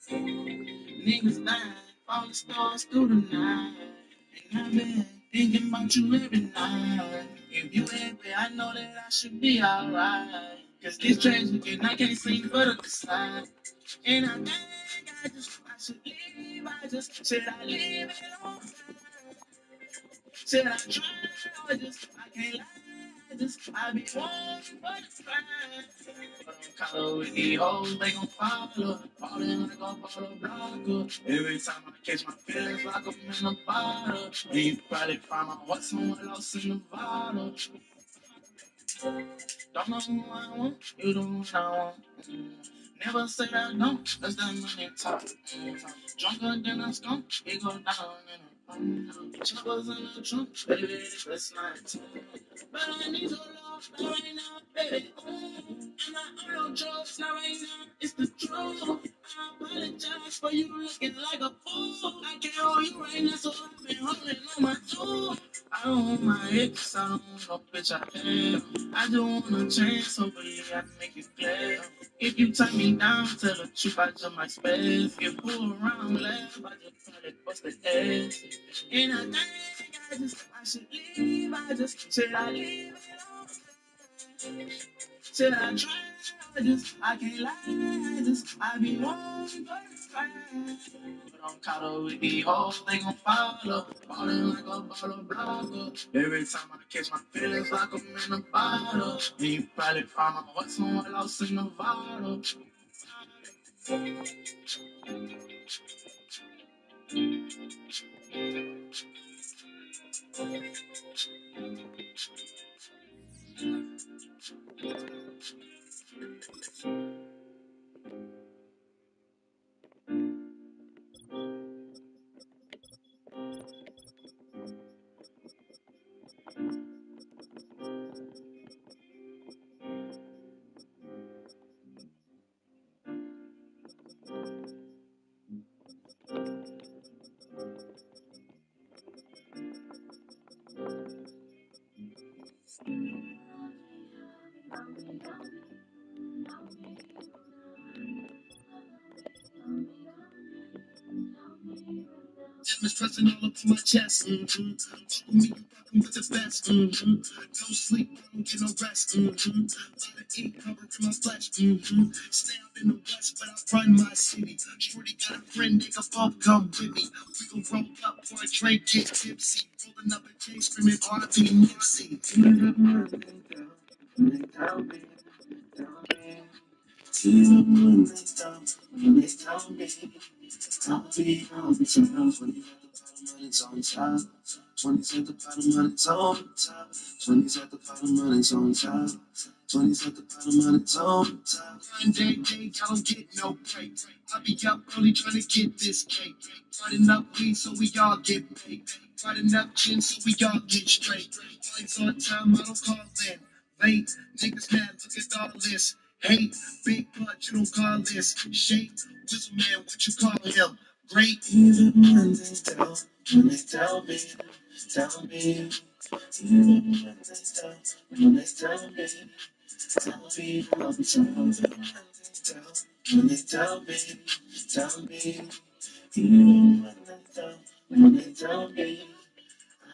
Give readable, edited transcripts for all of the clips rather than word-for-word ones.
Niggas dying, falling stars through the night. And I've been thinking about you every night. If you happy, I know that I should be alright. Cause this tragic and I can't seem but to decide. And I think I should leave. I just said I leave it on. Said I try, I can't lie. I be wanting but it's fine. But I'm caught up with these hoes, they gon' follow. Falling like a bottle blocker. Every time I catch my feelings like I'm in a bottle. And you probably find my heart somewhere lost in the bottle. Don't know who I want, you the one I want. Never said I don't, that's that money talk. Drunker than a skunk, it go down in a choppers in the trunk, baby, that's not. But I need your love, not right now, baby. I'm not on your drugs, not right now, it's the truth. I apologize for you looking like a fool. I can't hold you right now, so I've been holding on my tool. I don't want my ex, I don't want no bitch I have. I just want a chance, hopefully I can make it clear. If you turn me down, tell the truth, I just might spaz. If pull around, laugh, I just probably bust the ass. And I think I should leave, I just said I leave it alone. Said I try, I can't lie, I be wanting but it's fine. But I'm caught up with these hoes, they gon' follow. Falling like a bottle blocker. Every time I catch my feelings like I'm in a bottle. And you probably find my heart somewhere lost in the bottle. Diamonds pressing all up to my chest. Told me you fucking with the best. Don't sleep, I don't get no rest. Lot of ink covering my flesh. Stay out in the west, but I run my city. Shorty got a friend, they can both come with me. We gon' roll up for a drink, get tipsy. Rolling up a J, screaming R&B Nipsey. I'll be on the times when you got the bottom money's on top. 20's at the bottom money's on top. 20's at the bottom money's on top. 20's at the bottom money's on top. Grind day, I don't get no break. I be up early trying to get this cake. Riding up weed so we all get paid. Riding up gin so we all get straight. Lights on time, I don't call in. Late, niggas mad, look at all this. Hate, big butt, you don't call this. Shape, whistle man, what you call him? Great. Even when they tell me, even when they tell me, I'll be on the time. When they tell me, even when they tell me,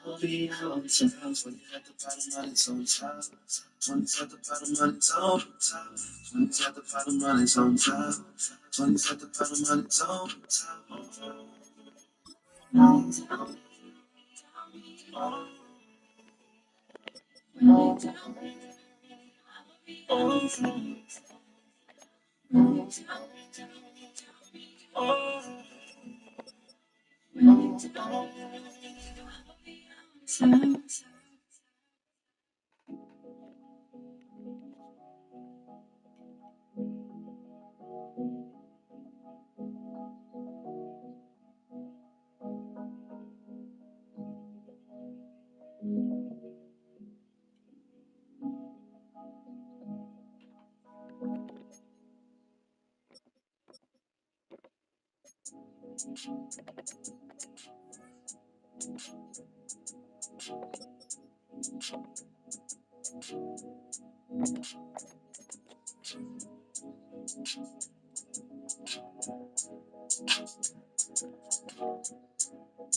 I'll be on the times when you got the bottom money's on top. 20's at the bottom money's on top. 20's at the bottom money's on top. 20's at the bottom money's on top.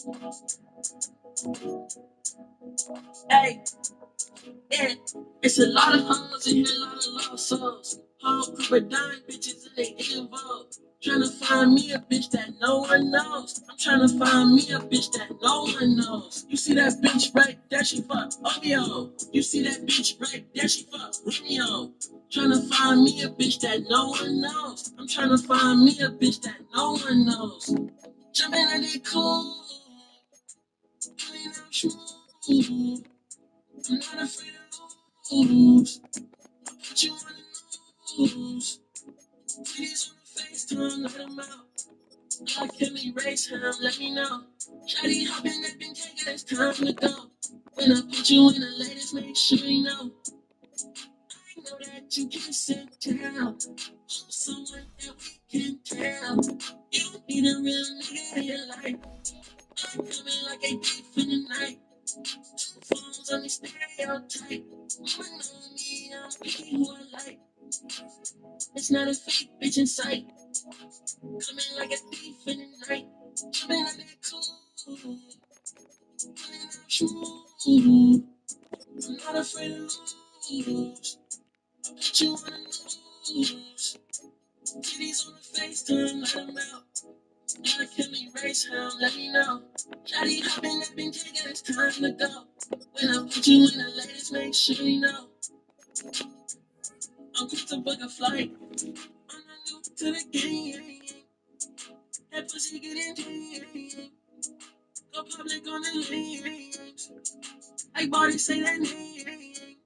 Hey, yeah, it's a lot of hoes in here, a lot of lost souls. Whole group of dying bitches and they involved. Tryna find me a bitch that no one knows. I'm tryna find me a bitch that no one knows. You see that bitch right there, she fuck Romeo. You see that bitch right there, she fuck Romeo. Tryna find me a bitch that no one knows. I'm tryna find me a bitch that no one knows. Jumping in that cool, playing out smooth. I'm not afraid to lose. What you wanna lose? Please on the FaceTime, let him out. I can erase him, let me know. Shawty hopping up and taking it's time to go. When I put you in the latest, make sure you know. I know that you can sit down. Someone that we can tell. You need a real nigga in your life. I'm coming like a thief in the night. Two phones on the stereotype. Mama know me, I'm picking who I like. It's not a fake bitch in sight. Coming like a thief in the night. Coming like that cool. Coming out smooth. I'm not afraid to lose. What you wanna lose? Titties on the FaceTime, let them out. I can erase him, let me know. Shawty hopping up and taking it's time to go. When I put you in the latest, make sure you know. I'm quick to book a flight. I'm not new to the game. That pussy get in. Go public on the lanes. I body say that name.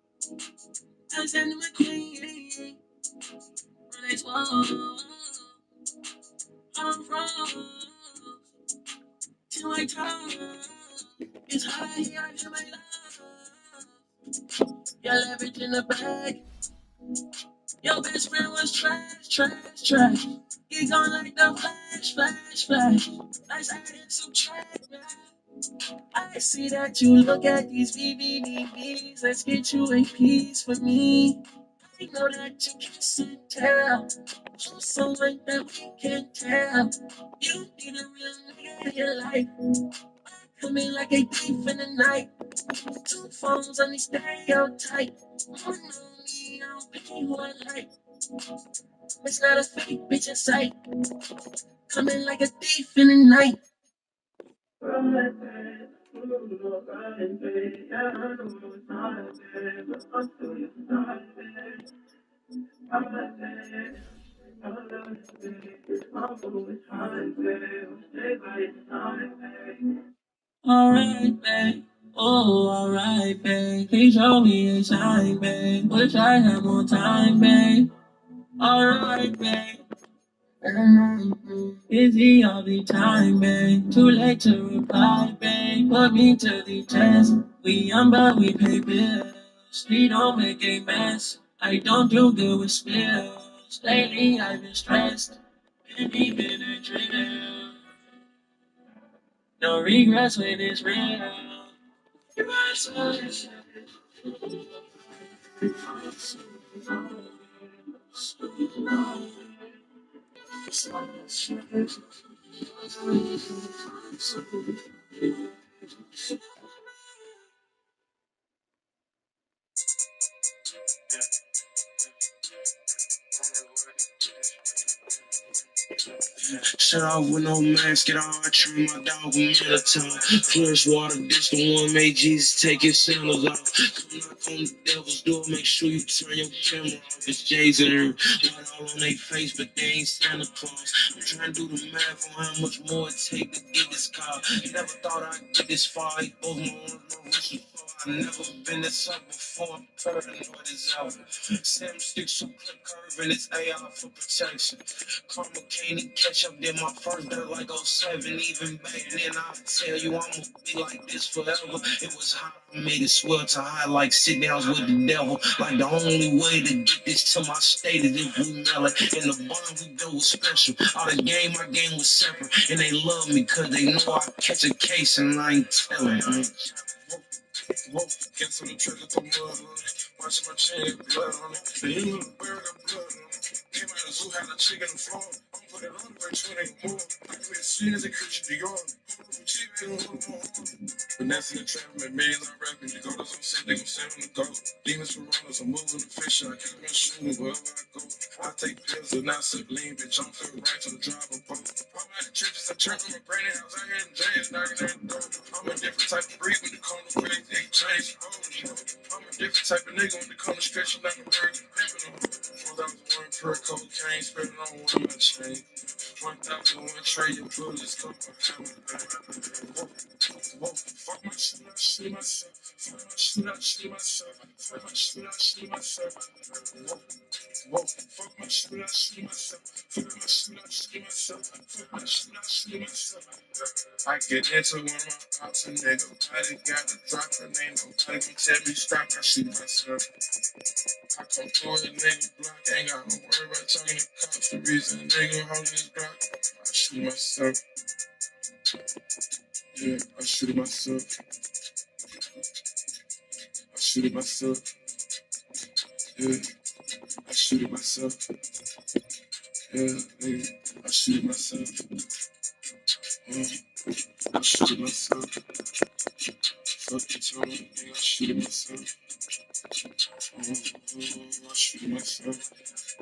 Alexander McQueen. Relax, whoa. I'm from. Till my time. It's high here, I feel my love. Y'all leverage in the bag. Your best friend was trash. He gone like the flash. Nice adding some track, man. I see that you look at these VVDVs. Let's get you a piece for me. I know that you can tell. You're someone that we can tell. You need a real nigga in your life. Coming like a thief in the night. Two phones on the stereotype. You know me, I'll pick who I like. It's not a fake bitch in sight. Coming like a thief in the night. Alright, babe. Oh, alright, babe. Please show me a sign, babe. Wish I had more time, babe. Alright, babe. Busy all the time, babe. Too late to reply, babe. Put me to the test. We young, but we pay bills. We don't make a mess. I don't do good with spills. Lately, I've been stressed. Been even a drill. No regrets when it's real. You're so shut off with no mask at all. I train my dog with Minotaur. Flush water, this the one made Jesus take his sandals off. Come knock on the devil's door, make sure you turn your camera off. It's Jay's in here, white all on their face, but they ain't Santa Claus. I'm trying to do the math on how much more it take to get this car. Never thought I'd get this far. He both my arms, no wrist before. I never been this up before. I'm paranoid as ever. Sam sticks so clip curve and it's AR for protection. Karma can't even catch up, did my first dirt like '07. Even back then, I tell you, I'ma be like this forever. It was hot, I made it swell to high like sit downs with the devil. Like the only way to get this to my state is if we mail it. And the bond we built was special. All the game, my game was separate. And they love me cause they know I catch a case and I ain't telling. Whoa, cancel the trigger to mud on it. Watch my chain, blood on it. The heel of the bird, got blood on it. Came out of the zoo, had a chick in the farm. I'm put it on, but it ain't more. I quit sin as a creature to yard. Finessing the trap, make millions on rapping. You go to some shit, they gon' send them to go. Demons for runners, I'm moving the fish. I can't miss shooting wherever I go. I take pills and not sip lean, bitch. I'm feel right to the drive a boat. I'm out the trenches, I turn on my granny house. I hear them J's knocking at the door. I'm a different type of breed when it comes to crazy, they change. I'm a different type of nigga when it comes to stretching out the bird and pimping them. 1,001 per cocaine, spending on one my chain. 1,001 trade, your bullets come from hammer. Whoa, fuck my shit, I shoot myself. Fuck my shit, I shoot myself. Fuck my shit, I shoot myself. Whoa, fuck my shit, I shoot myself. Fuck my shit, I shoot myself. Fuck my shit, I shoot myself. I get into one of my ops and nigga. Nobody got to drop her name. Nobody can tell me stop. I shoot myself. I come through a nigga block. Ain't got no worry about talking to cops. The reason a nigga holding his block. I shoot myself. Yeah, I shoot myself. I shoot it myself. Yeah, I shoot it myself. Yeah, nigga, I shoot it myself. I shoot it myself. Fuck you, Tony, nigga, I shoot it myself. I shoot it myself.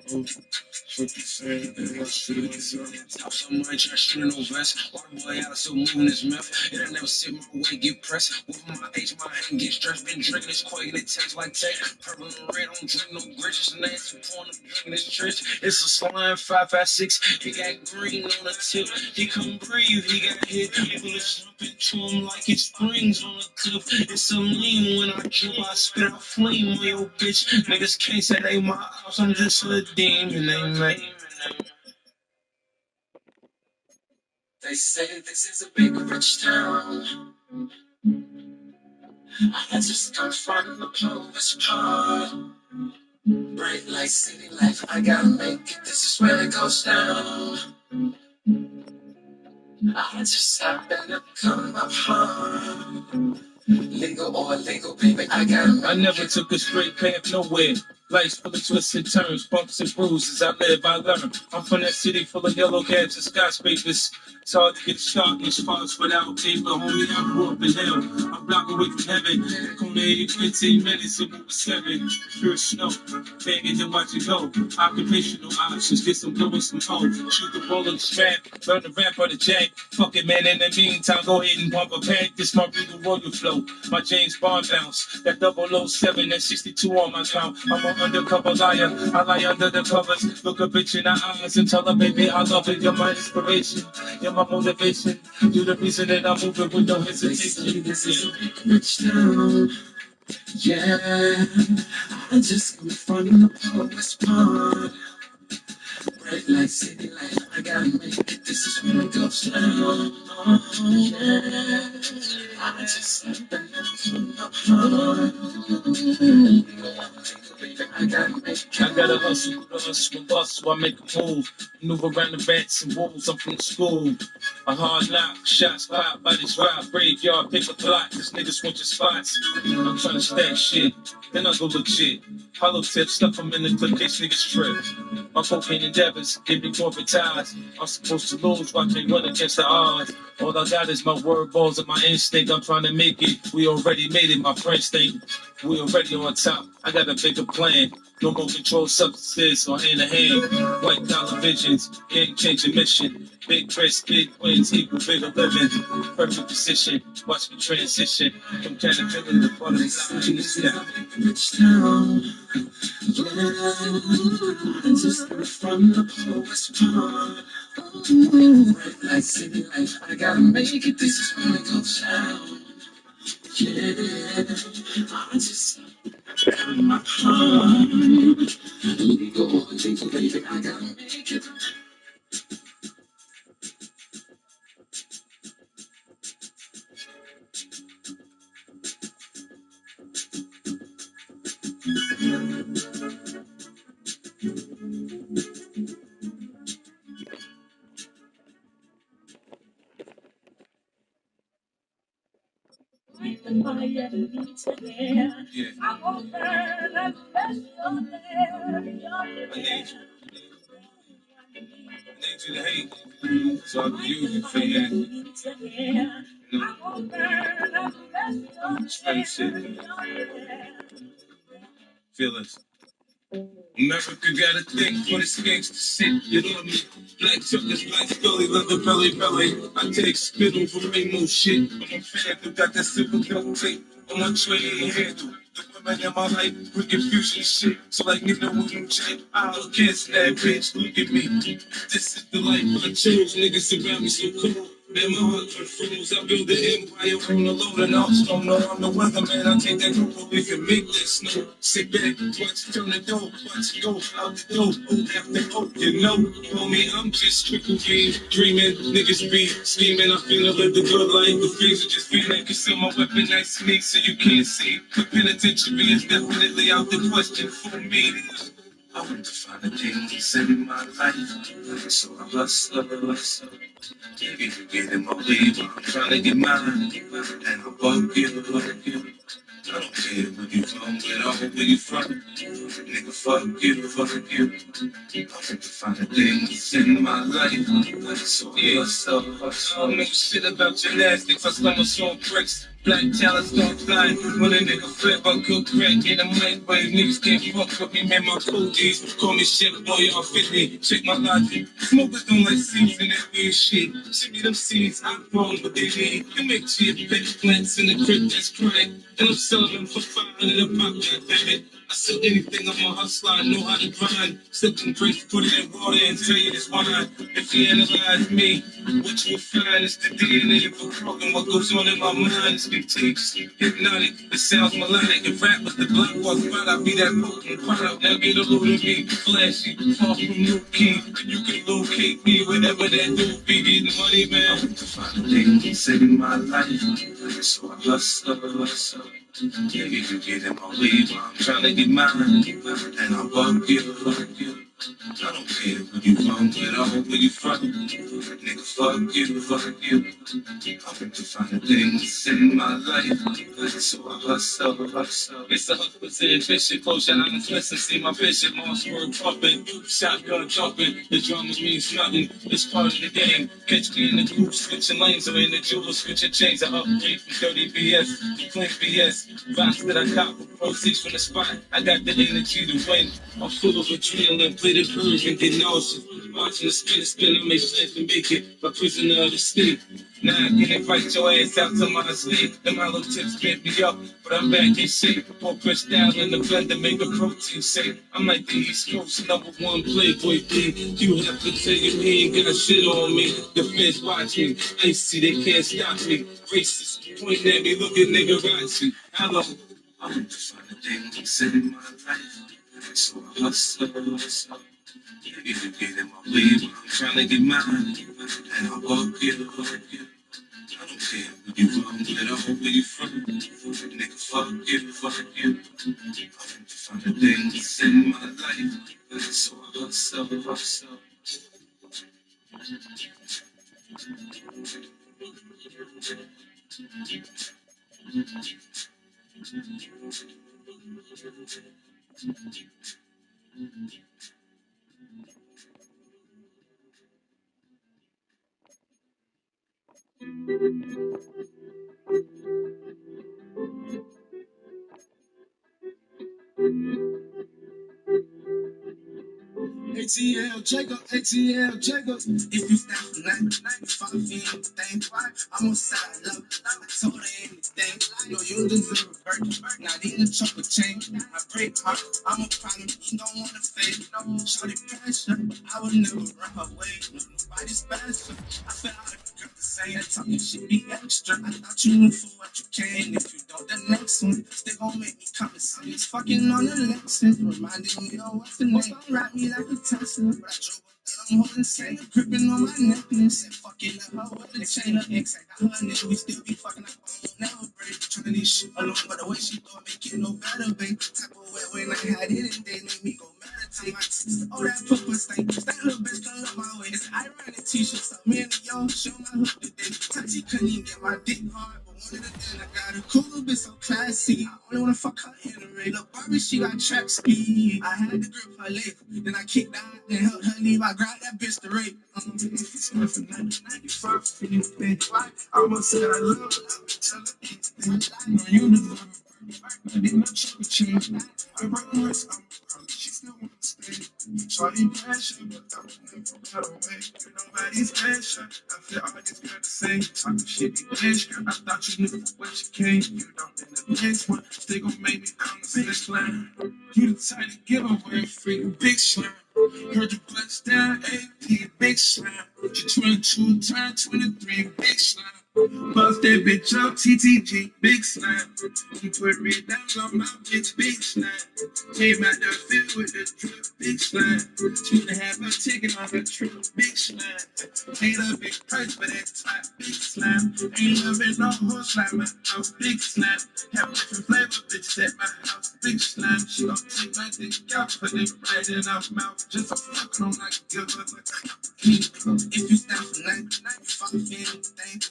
Fuck you saying, nigga, I shoot it myself. Talk so much, I shoot no vest. White boy out, still moving his mouth. It'll never sit my way, get pressed. With my age, my hand get stressed. Been drinking this quake, and it tastes like tech. Purple and red, don't drink no grits. And that's the point of drinking this trench. It's a slime 556. He got green on the tip. He couldn't breathe, he got hit. Bullets jump into him like it springs on a cliff. It's a lean when I drip, I spit out flame on your bitch. Niggas can't say they my house, I'm just a demon, they make. They say this is a big rich town. I just come from the poorest part. Bright light, city life, I gotta make it. This is where it goes down. I just happen to come up hard. Legal or illegal, baby, I never took a straight path nowhere. Life's full of twists and turns, bumps and bruises. I live, I learn. I'm from that city full of yellow cabs and skyscrapers. It's hard to get started in spots without paper. Homie, I grew up in hell. I'm blocking away from heaven. On the 15 minutes and move 7. Pure snow. Banging to watch it go. Occupational options. Get some dough and some hoe. Shoot the roll of the strap. Learn the rap or the jack. Fuck it, man. In the meantime, go ahead and pump a pack. This my regal royal flow. My James Bond bounce. That 007 and 62 on my count. I'm an undercover liar. I lie under the covers. Look a bitch in the eyes and tell her, baby, I love it. You're my inspiration. You're my motivation. You're the reason that I'm moving with no hesitation. This is a big rich town. Yeah. I just come from the poorest part. Bright light, city life, I gotta make it. This is where it goes down. Yeah. I just happen to come up hard. I gotta hustle, I make a move. Move around the rats and wolves, I'm from the school. A hard knock, shots fired by this rock. Graveyard, pick a plot, cause niggas want your spots. I'm trying to stack shit, then I go legit. Hollow tips, stuff them in the clip, case niggas trip. My cocaine endeavors, give me corporate ties. I'm supposed to lose, watch me run against the odds. All I got is my word balls and my instinct. I'm trying to make it, we already made it, my friends think. We already on top, I got a bigger plan. No more controlled substances or hand to hand. White collar visions, game changing mission. Big risk, big wins, equal bigger living. Perfect position, watch me transition. From caterpillar to butterfly in the sky. Rich town, yeah. I just come from the poorest part. Bright light, city life, I gotta make it. This is where it goes down. Yeah, I just come my heart. Legal, baby, I gotta make it. need you to hate. So I can use you for your straight shit. Feel us. America got a thing for this gangsta shit. You know me? Black chuckers, black scully, leather belly. I take spit over rainbow shit. I'm a fan who got that silver belt tape on my tray and handle. The women in my life bring confusion shit. So like nigga with no check, I don't cancel that bitch. Look at me. This is the life I chose. Niggas around me so cold. Man, my heart confused. I build an empire on the load and I'm strong. No, I'm the weatherman. I take that cocoa we can make that snow. Sit back, watch it turn the door, watch it go out the door. Oh, after oh, you know, homie, I'm just trickle game, dreaming. Niggas be scheming. I feel I live the good life. The fiends are just feeling. Conceal my weapon, I sneak so you can't see. The penitentiary is definitely out the question for me. I want to find a things in my life, so I hustle. If you get in my way, I'm trying to get mine, and I'll bug you. I don't care where you from, where you from. Nigga, fuck you. I want to find the things in my life, so yeah, so I don't know shit about gymnastics. I stumble on bricks. Black talents don't fly. When a nigga flip, I cook crack in the mic, but niggas can't fuck with me, man. My cookies call me chef boy, y'all 50. Check my logic. Smokers don't like seeds and that weird shit. Send me them seeds, I'm wrong, but they need. You make cheap bitch plants in the crib that's crack. And I'm selling them for 500 a pop, goddammit. I sell anything, I'm a hustler, I know how to grind. Sipping grapes, put it in water and tell you this wine. If you analyze me, what you'll find is the DNA of a crook, and what goes on in my mind is contagious, hypnotic. It sounds melodic. If rap was the block was right, I'd be that potent product. Now get a load of me, flashy, far from new key. And you can locate me whenever that dude be getting money, man. I want to find a things in my life, so I hustle. Yeah, you can get in my way, but I'm trying to get mine, and I'll bug you. I don't care where you from, where you from. Nigga, fuck you. I want to find the things in my life, so I hustle. It's a hustler's ambition, close your eyes, listen, see my vision. Mars word pumping, shotgun jumping. The drama means nothing, it's part of the game. Catch me in the group, switching lanes, or in the jewel, switching chains. I upgrade from dirty BS to clean BS. Rocks that I got, proceeds from the spot. I got the energy to win. I'm full of adrenaline, play the curve and get nauseous. Watching the spin, I make plans to make it. My prisoner of the state. Now I can invite your ass out to my estate. The hollow tips bent me up, but I'm back in shape. Pour pressed down in the blender, make a protein shake. I'm like the East Coast #1 playboy thing. You have to tell you he ain't got shit on me. The feds watch me, icy, they can't stop me. Racist, pointing at me, looking nigga Rachi. Hello. I want to find a things in my life, so I hustle. If you get in my way, but I'm trying to get mine, and I'll bug you. I don't care where you from, where you from. Nigga, fuck you. I want to find the things in my life, so I hustle. ATL Jacob. If you step from 95 feet, thing right, I'm on side love. I told her anything. Know you deserve a birthday. Not even a chocolate chain. I break heart. I'm a problem. You don't want to fade. Shorty pressure. I would never run her way. Nobody's special. I feel out of the same. Talking shit be extra. I thought you knew for what you can. If you don't, the next one. They gon' make me come and see. It's fucking on the Lexus. Reminding me of what's the name. Don't wrap me like a Tesla. But I drove up, I'm holding sand. Gripping on my necklace. And fucking let her with the chain of X. I got her nigga. We still be fucking up. I won't never break. Trying to shit alone. But the way she thought make it no better, babe. Type of wet when I had it and they made me go meditate. My sister, oh, that purple stank. That little bitch come up my way. It's ironic t-shirts. So me and the yo show my hook today. Touchy couldn't even get my dick hard. But one of the then I got a cool bitch so classy. I only wanna fuck her in the Little Barbie, she got track speed. I had to grip her leg, then I kicked out and helped her leave. I grabbed that bitch to rape. It's nothing like the 91st anything. I almost said I love her, tell her anything. No, you deserve it. I did not check the change. I break my wrist, I'm a girl, she still wants to stay. Shorty pressure, but I was never got away. You nobody's pressure. I feel all these girls the same. Talking shit, be extra. I thought you knew where she came. You don't in the next one. Still gon' make me come to this line. You the type to give away free, big slime. Heard you bust down AP, big slime. She 22, turned 23, big slime. Bust that bitch up, TTG, big slime. You put red down on my bitch, big slime. Came out the field with the drip, big slime. She to have her ticket on her trip, big slime. Paid a big price for that type, big slime. Ain't loving no horse like my house, big slime. Have different flavor, bitch, at my house, big slime. She gon' take my dick out, put it right in her mouth. Just a fuck on like a good look. If you stand for 95 anything,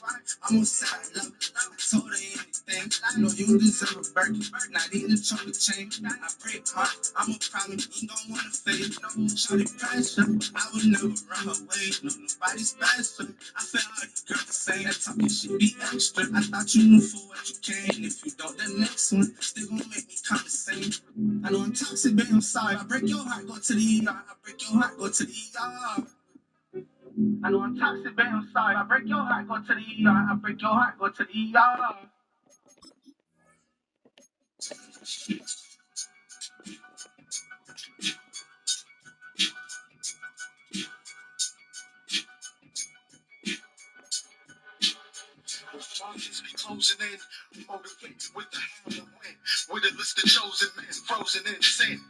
I'm on side love. I told her anything. I know you deserve a burger, not even a chocolate chain. I break heart, I'm a problem. You don't wanna fade. No shorty pressure. I would never run her way. No, nobody's special. I feel all these girls the same. That talking shit be extra. I thought you knew for what you came. If you don't, the next one still gonna make me come the same. I know I'm toxic, babe, I'm sorry. I break your heart, go to the ER. I break your heart, go to the ER. I know I'm toxic, babe, I'm sorry. I break your heart, go to the ER. I break your heart, go to the ER. Charges be closing in, motivated with the hammer win, with a list of chosen men frozen in sin.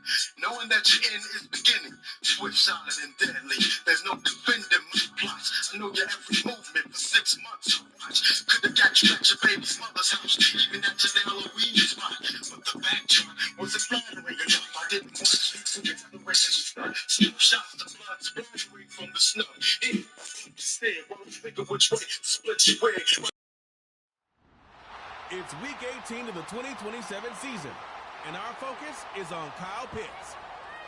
Knowing that your end is beginning, swift, silent, and deadly. There's no defending my plots. I know your every movement for 6 months. I watch. Could've got you at your baby's mother's house, even at your Halloween spot. But the backdrop wasn't flattering enough. I didn't want to speak some gathering. Snoop shots, the blood splattering from the snow. Instead, while I'm thinking which way to split your wig. It's Week 18 of the 2027 season, and our focus is on Kyle Pitts.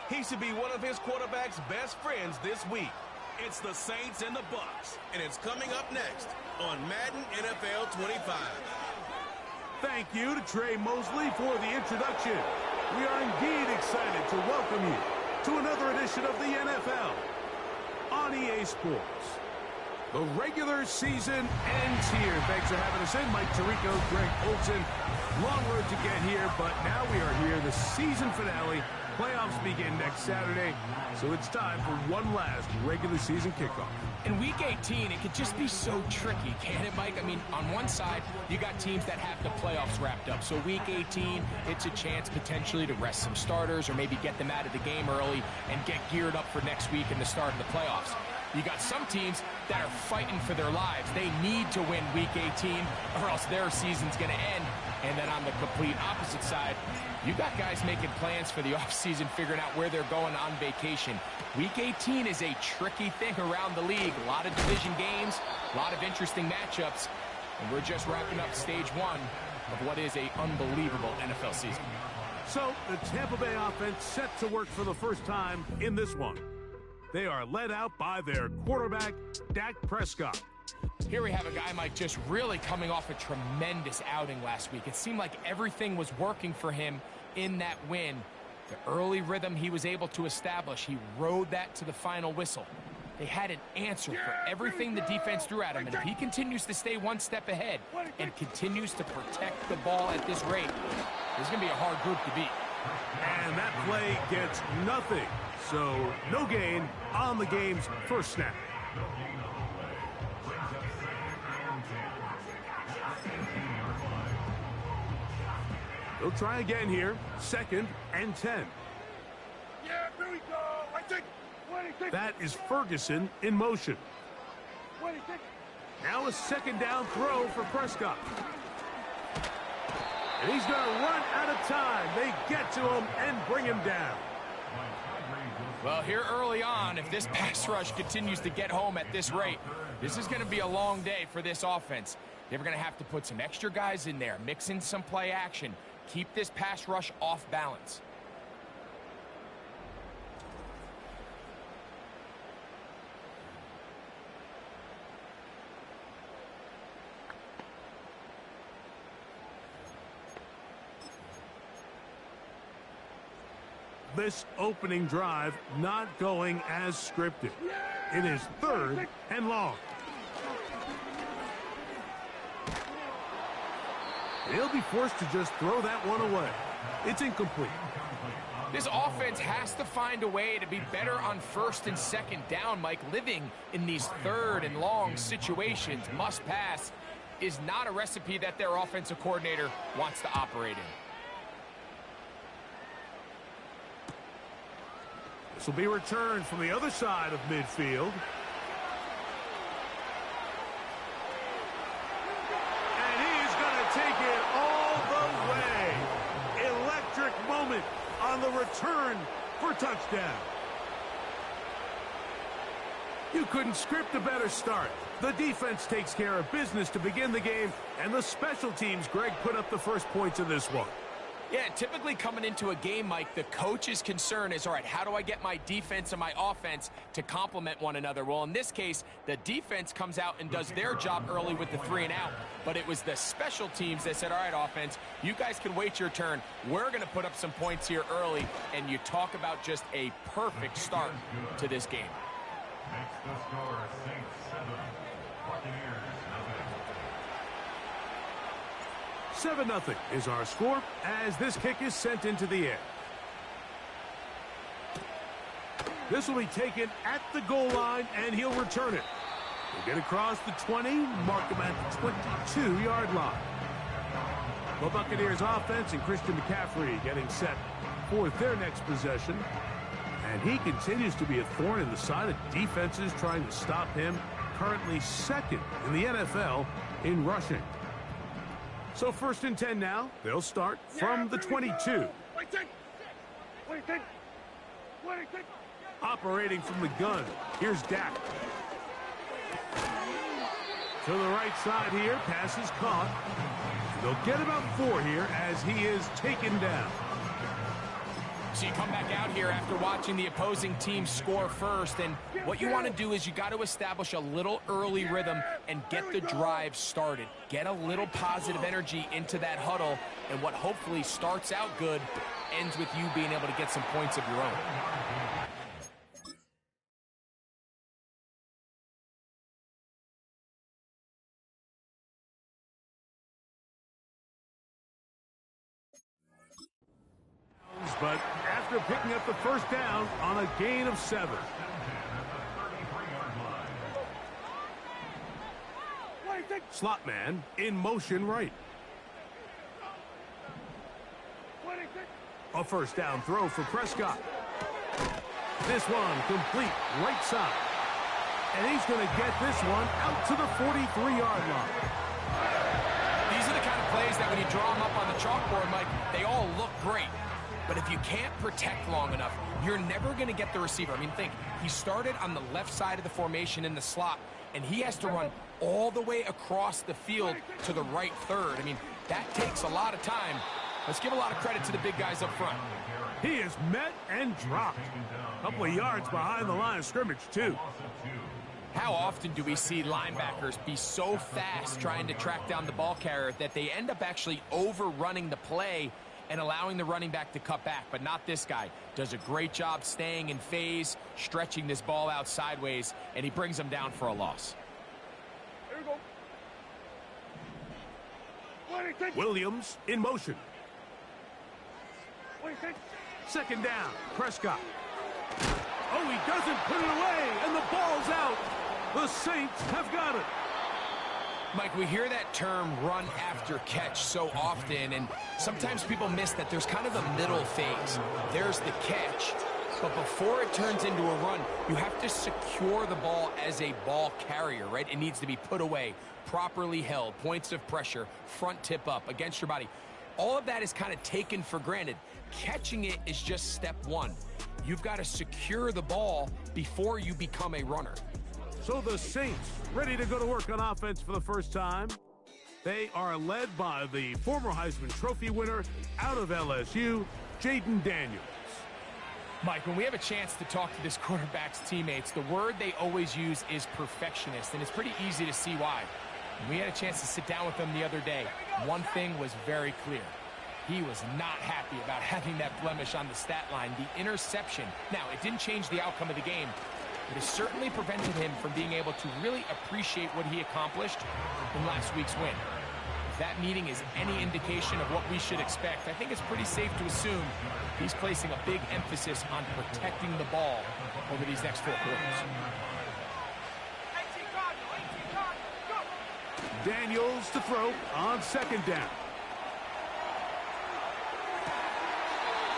He should be one of his quarterback's best friends this week. It's the Saints and the Bucs, and it's coming up next on Madden NFL 25. Thank you to Trey Mosley for the introduction. We are indeed excited to welcome you to another edition of the NFL on EA Sports. The regular season ends here. Thanks for having us in. Mike Tirico, Greg Olsen. Long road to get here, but now we are here. The season finale. Playoffs begin next Saturday, so it's time for one last regular season kickoff. In Week 18, it could just be so tricky, can't it, Mike? I mean, on one side, you got teams that have the playoffs wrapped up. So Week 18, it's a chance potentially to rest some starters or maybe get them out of the game early and get geared up for next week and the start of the playoffs. You got some teams that are fighting for their lives. They need to win Week 18 or else their season's going to end. And then on the complete opposite side, you got guys making plans for the offseason, figuring out where they're going on vacation. Week 18 is a tricky thing around the league. A lot of division games, a lot of interesting matchups. And we're just wrapping up stage one of what is an unbelievable NFL season. So the Tampa Bay offense set to work for the first time in this one. They are led out by their quarterback, Dak Prescott. Here we have a guy, Mike, just really coming off a tremendous outing last week. It seemed like everything was working for him in that win. The early rhythm he was able to establish, he rode that to the final whistle. They had an answer for everything the defense threw at him, and if he continues to stay one step ahead and continues to protect the ball at this rate, there's going to be a hard group to beat. And that play gets nothing. So no gain on the game's first snap. They'll try again here. 2nd and 10. Yeah, here we go. I think. That is Ferguson in motion. Now a 2nd down throw for Prescott. And he's going to run out of time. They get to him and bring him down. Well, here early on, if this pass rush continues to get home at this rate, this is going to be a long day for this offense. They're going to have to put some extra guys in there, mix in some play action, keep this pass rush off balance. This opening drive not going as scripted. It is 3rd and long. He'll be forced to just throw that one away. It's incomplete. This offense has to find a way to be better on 1st and 2nd down, Mike. Living in these 3rd and long situations, must pass, is not a recipe that their offensive coordinator wants to operate in. This will be returned from the other side of midfield. And he's going to take it all the way. Electric moment on the return for touchdown. You couldn't script a better start. The defense takes care of business to begin the game, and the special teams, Greg, put up the first points in this one. Yeah, typically coming into a game, Mike, the coach's concern is, all right, how do I get my defense and my offense to complement one another? Well, in this case, the defense comes out and does their job early with the 3 and out, but it was the special teams that said, all right, offense, you guys can wait your turn. We're going to put up some points here early, and you talk about just a perfect start to this game. Makes the score Saints 7, Buccaneers 7-0 is our score as this kick is sent into the air. This will be taken at the goal line, and he'll return it. He'll get across the 20, mark him at the 22-yard line. The Buccaneers offense and Christian McCaffrey getting set for their next possession. And he continues to be a thorn in the side of defenses trying to stop him. Currently 2nd in the NFL in rushing. So 1st and 10 now. They'll start from the 22. Operating from the gun. Here's Dak. To the right side here. Pass is caught. They'll get about 4 here as he is taken down. So you come back out here after watching the opposing team score first, and what you want to do is you got to establish a little early rhythm and get the drive started. Get a little positive energy into that huddle, and what hopefully starts out good ends with you being able to get some points of your own. But after picking up the first down on a gain of 7. Slot man in motion right. A first down throw for Prescott. This one complete right side. And he's going to get this one out to the 43-yard line. These are the kind of plays that when you draw them up on the chalkboard, Mike, they all look great. But if you can't protect long enough, you're never going to get the receiver. I mean, think, he started on the left side of the formation in the slot, and he has to run all the way across the field to the right third. I mean, that takes a lot of time. Let's give a lot of credit to the big guys up front. He is met and dropped. A couple of yards behind the line of scrimmage, too. How often do we see linebackers be so fast trying to track down the ball carrier that they end up actually overrunning the play and allowing the running back to cut back? But not this guy. Does a great job staying in phase, stretching this ball out sideways, and he brings him down for a loss. Williams in motion. Second down, Prescott. Oh, he doesn't put it away, and the ball's out. The Saints have got it. Mike, we hear that term run after catch so often, and sometimes people miss that there's kind of a middle phase. There's the catch, but before it turns into a run, you have to secure the ball as a ball carrier, right? It needs to be put away, properly held, points of pressure, front tip up against your body. All of that is kind of taken for granted. Catching it is just step one. You've got to secure the ball before you become a runner. So the Saints ready to go to work on offense for the first time. They are led by the former Heisman Trophy winner out of LSU, Jaden Daniels. Mike, when we have a chance to talk to this quarterback's teammates, the word they always use is perfectionist, and it's pretty easy to see why. When we had a chance to sit down with them the other day, one thing was very clear. He was not happy about having that blemish on the stat line, the interception. Now, it didn't change the outcome of the game, but it certainly prevented him from being able to really appreciate what he accomplished in last week's win. If that meeting is any indication of what we should expect, I think it's pretty safe to assume he's placing a big emphasis on protecting the ball over these next 4 quarters. Daniels to throw on second down.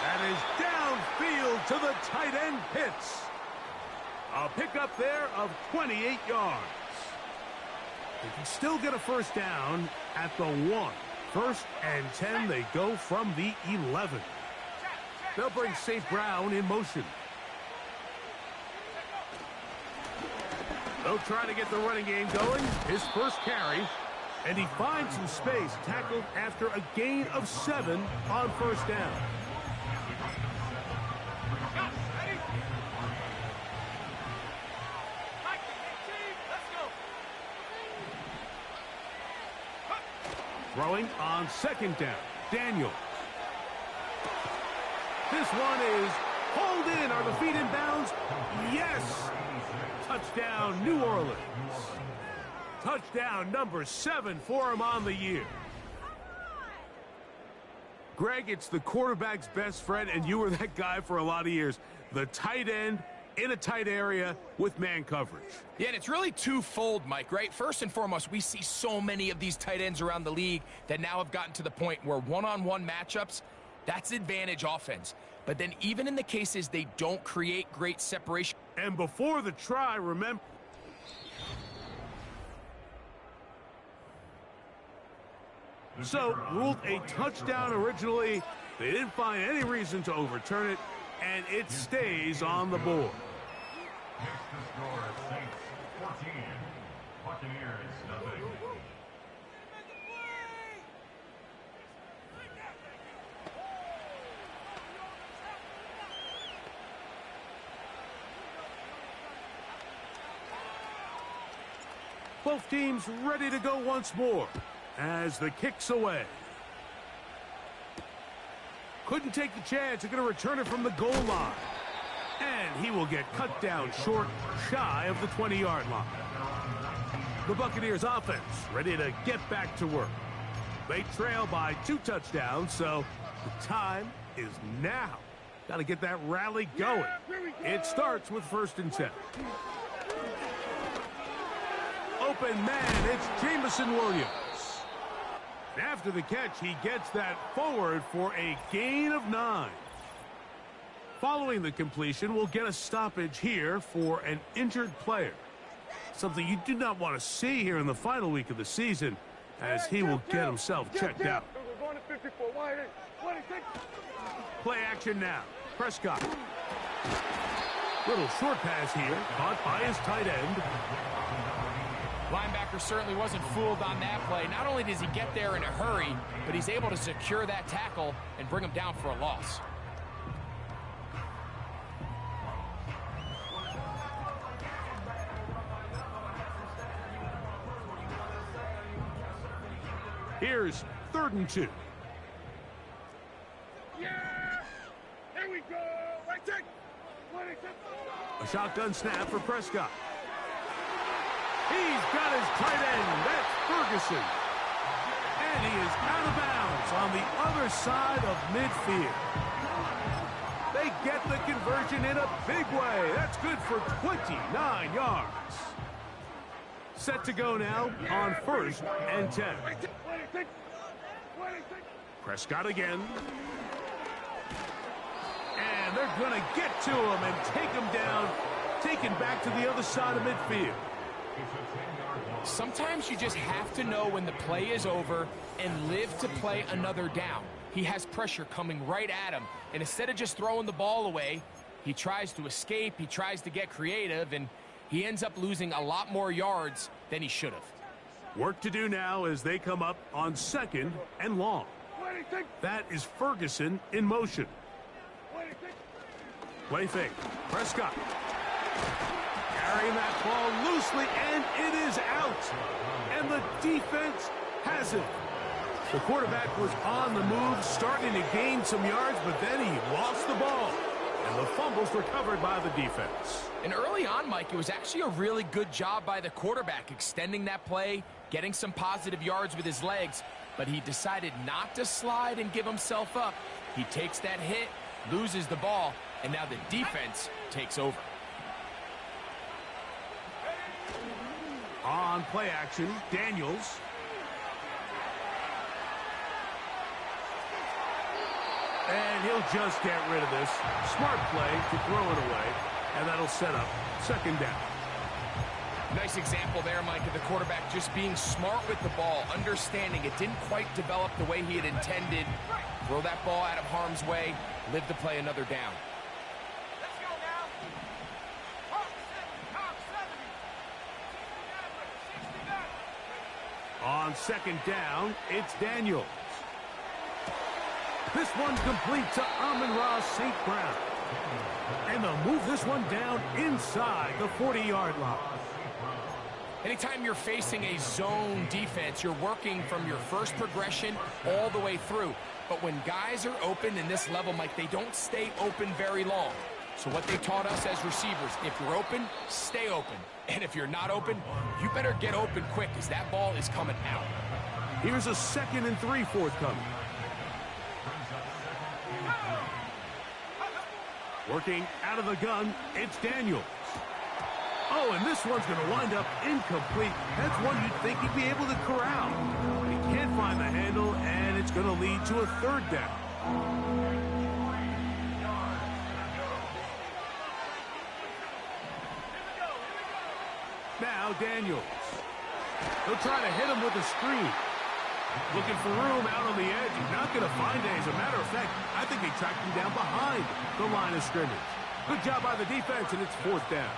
That is downfield to the tight end, Pitts. A pickup there of 28 yards. They can still get a first down at the 1. 1st and 10, they go from the 11. They'll bring St. Brown in motion. They'll try to get the running game going. His first carry, and he finds some space, tackled after a gain of 7 on first down. Throwing on second down, Daniels. This one is hauled in. Are the feet in bounds? Yes! Touchdown, New Orleans. Touchdown number 7 for him on the year. Greg, it's the quarterback's best friend, and you were that guy for a lot of years. The tight end in a tight area with man coverage. Yeah, and it's really twofold, Mike, right? First and foremost, we see so many of these tight ends around the league that now have gotten to the point where one-on-one matchups, that's advantage offense. But then even in the cases they don't create great separation. And before the try, remember, so ruled a touchdown originally. They didn't find any reason to overturn it, and it stays on the board. Next to score, Saints 14, Buccaneers nothing. Both teams ready to go once more as the kick's away. Couldn't take the chance. They're going to return it from the goal line. And he will get cut down short, shy of the 20-yard line. The Buccaneers offense ready to get back to work. They trail by 2 touchdowns, so the time is now. Got to get that rally going. It starts with 1st and 10. Open man, it's Jamison Williams. After the catch, he gets that forward for a gain of 9. Following the completion, we'll get a stoppage here for an injured player. Something you do not want to see here in the final week of the season, as he will get himself checked out. Play action now. Prescott. Little short pass here, caught by his tight end. Linebacker certainly wasn't fooled on that play. Not only does he get there in a hurry, but he's able to secure that tackle and bring him down for a loss. Here's 3rd and 2. Yeah! Here we go! Right take! A shotgun snap for Prescott. He's got his tight end. That's Ferguson. And he is out of bounds on the other side of midfield. They get the conversion in a big way. That's good for 29 yards. Set to go now on 1st and 10. Prescott again. And they're going to get to him and take him down, taken back to the other side of midfield. Sometimes you just have to know when the play is over and live to play another down. He has pressure coming right at him, and instead of just throwing the ball away, he tries to escape, he tries to get creative, and he ends up losing a lot more yards than he should have. Work to do now as they come up on 2nd and long. That is Ferguson in motion. Play fake. Prescott. Carrying that ball loosely, and it is out. And the defense has it. The quarterback was on the move, starting to gain some yards, but then he lost the ball. And the fumble's recovered by the defense. And early on, Mike, it was actually a really good job by the quarterback, extending that play, getting some positive yards with his legs, but he decided not to slide and give himself up. He takes that hit, loses the ball, and now the defense takes over. On play action, Daniels. And he'll just get rid of this. Smart play to throw it away, and that'll set up 2nd down. Nice example there, Mike, of the quarterback just being smart with the ball, understanding it didn't quite develop the way he had intended. Throw that ball out of harm's way, live to play another down. Let's go now. Top 70. On 2nd down, it's Daniels. This one complete to Amon-Ra St. Brown. And they'll move this one down inside the 40-yard line. Anytime you're facing a zone defense, you're working from your first progression all the way through. But when guys are open in this level, Mike, they don't stay open very long. So what they taught us as receivers, if you're open, stay open. And if you're not open, you better get open quick because that ball is coming out. Here's a 2nd and 3 forthcoming. Working out of the gun, it's Daniels. Oh, and this one's going to wind up incomplete. That's one you'd think he'd be able to corral. He can't find the handle, and it's going to lead to a 3rd down. Now Daniels. He'll try to hit him with a screen. Looking for room out on the edge. He's not going to find it. As a matter of fact, I think they tracked him down behind the line of scrimmage. Good job by the defense, and it's 4th down.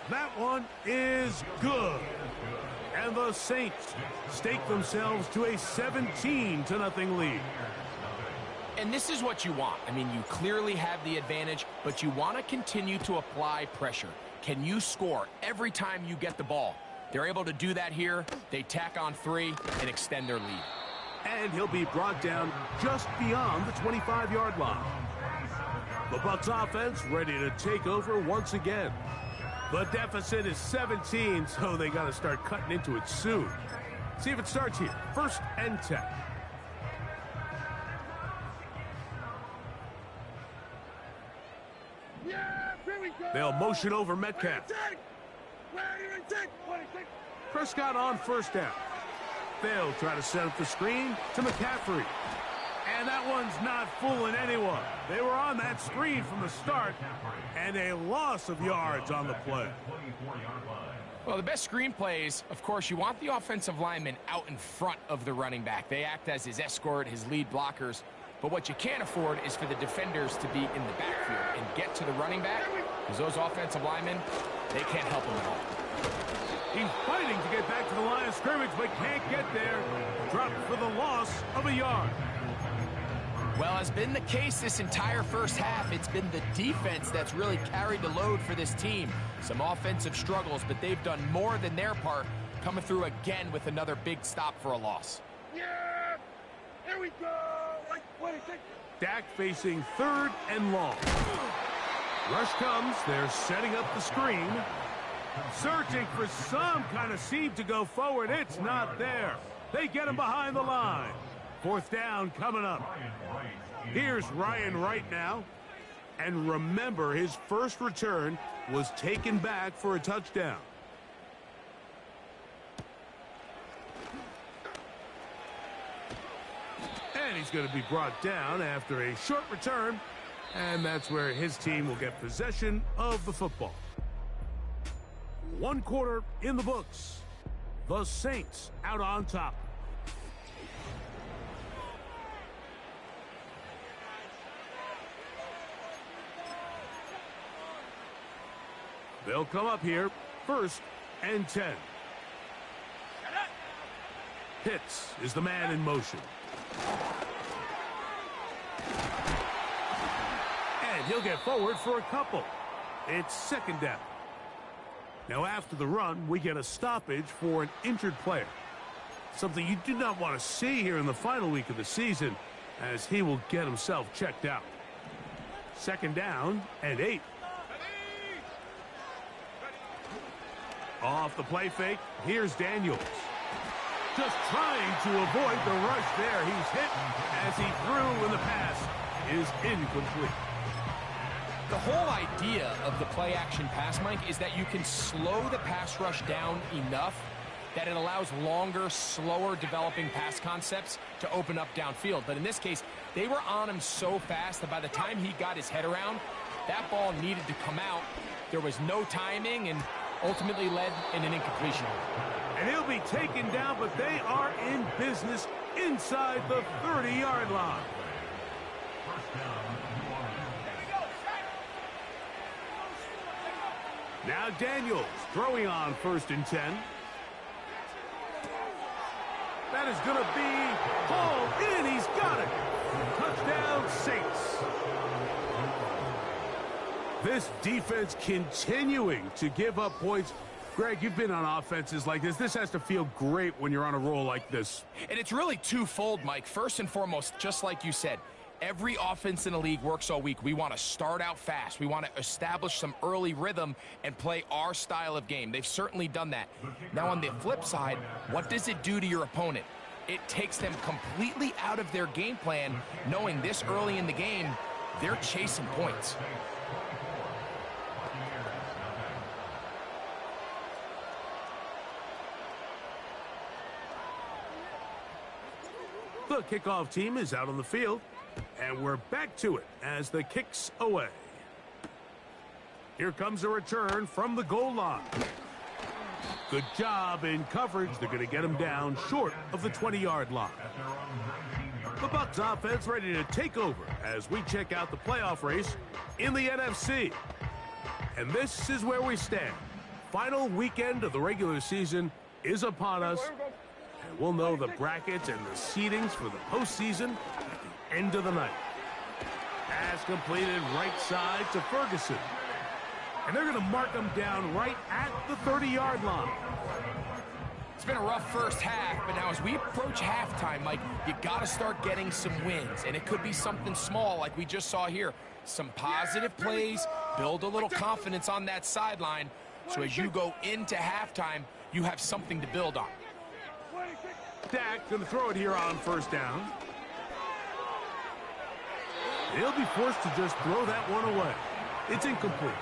That one is good. And the Saints stake themselves to a 17-0 lead. And this is what you want. I mean, you clearly have the advantage, but you want to continue to apply pressure. Can you score every time you get the ball? They're able to do that here. They tack on 3 and extend their lead. And he'll be brought down just beyond the 25-yard line. The Bucs offense ready to take over once again. The deficit is 17, so they got to start cutting into it soon. See if it starts here. 1st and 10. Yeah, here we go. They'll motion over Metcalf. Prescott on 1st down. They'll try to set up the screen to McCaffrey. And that one's not fooling anyone. They were on that screen from the start, and a loss of yards on the play. Well, the best screen plays, of course, you want the offensive lineman out in front of the running back. They act as his escort, his lead blockers. But what you can't afford is for the defenders to be in the backfield and get to the running back, because those offensive linemen, they can't help him at all. He's fighting to get back to the line of scrimmage, but can't get there. Dropped for the loss of a yard. Well, as been the case this entire first half, it's been the defense that's really carried the load for this team. Some offensive struggles, but they've done more than their part, coming through again with another big stop for a loss. Yeah, here we go. Dak facing 3rd and long. Rush comes. They're setting up the screen. Searching for some kind of seam to go forward. It's not there. They get him behind the line. 4th down coming up. Here's Ryan Wright now. And remember, his first return was taken back for a touchdown. And he's going to be brought down after a short return. And that's where his team will get possession of the football. 1 quarter in the books. The Saints out on top. They'll come up here. 1st and 10. Pitts is the man in motion. And he'll get forward for a couple. It's second down. Now after the run, we get a stoppage for an injured player. Something you do not want to see here in the final week of the season, as he will get himself checked out. Second down and 8. Off the play fake, here's Daniels. Just trying to avoid the rush there. He's hit as he threw, and the pass is incomplete. The whole idea of the play-action pass, Mike, is that you can slow the pass rush down enough that it allows longer, slower developing pass concepts to open up downfield. But in this case, they were on him so fast that by the time he got his head around, that ball needed to come out. There was no timing and ultimately led in an incompletion. And he'll be taken down, but they are in business inside the 30-yard line. Now Daniels throwing on 1st and 10. That is going to be hauled in. He's got it. Touchdown, Saints. This defense continuing to give up points. Greg, you've been on offenses like this. This has to feel great when you're on a roll like this. And it's really twofold, Mike. First and foremost, just like you said, every offense in the league works all week. We want to start out fast. We want to establish some early rhythm and play our style of game. They've certainly done that. Now, on the flip side, what does it do to your opponent? It takes them completely out of their game plan, knowing this early in the game, they're chasing points. The kickoff team is out on the field, and we're back to it as the kick's away. Here comes a return from the goal line. Good job in coverage. They're going to get him down short of the 20-yard line. The Bucs offense ready to take over as we check out the playoff race in the NFC. And this is where we stand. Final weekend of the regular season is upon us. And we'll know the brackets and the seedings for the postseason at the end of the night. Pass completed right side to Ferguson. And they're going to mark them down right at the 30-yard line. It's been a rough first half, but now as we approach halftime, Mike, you got to start getting some wins. And it could be something small like we just saw here. Some positive plays, build a little confidence on that sideline. So as you go into halftime, you have something to build on. Dak going to throw it here on 1st down. He'll be forced to just throw that one away. It's incomplete.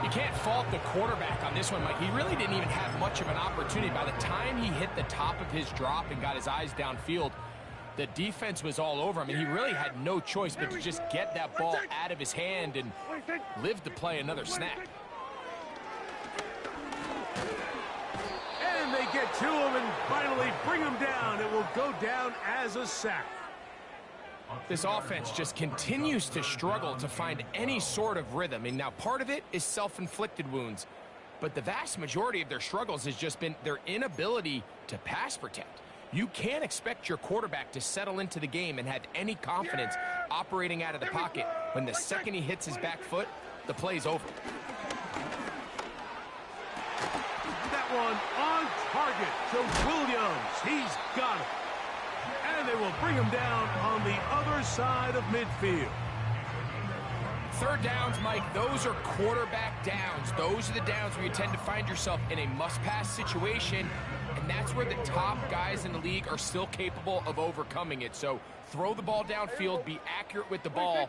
You can't fault the quarterback on this one, Mike. He really didn't even have much of an opportunity. By the time he hit the top of his drop and got his eyes downfield, the defense was all over him, and he really had no choice but to just get that ball out of his hand and live to play another snap. And they get to him and finally bring him down. It will go down as a sack. This offense just continues to struggle to find any sort of rhythm. And now part of it is self-inflicted wounds. But the vast majority of their struggles has just been their inability to pass protect. You can't expect your quarterback to settle into the game and have any confidence operating out of the pocket when the second he hits his back foot, the play's over. That one on target to Williams. He's got it. And they will bring him down on the other side of midfield. Third downs, Mike, those are quarterback downs. Those are the downs where you tend to find yourself in a must-pass situation, and that's where the top guys in the league are still capable of overcoming it. So throw the ball downfield, be accurate with the ball.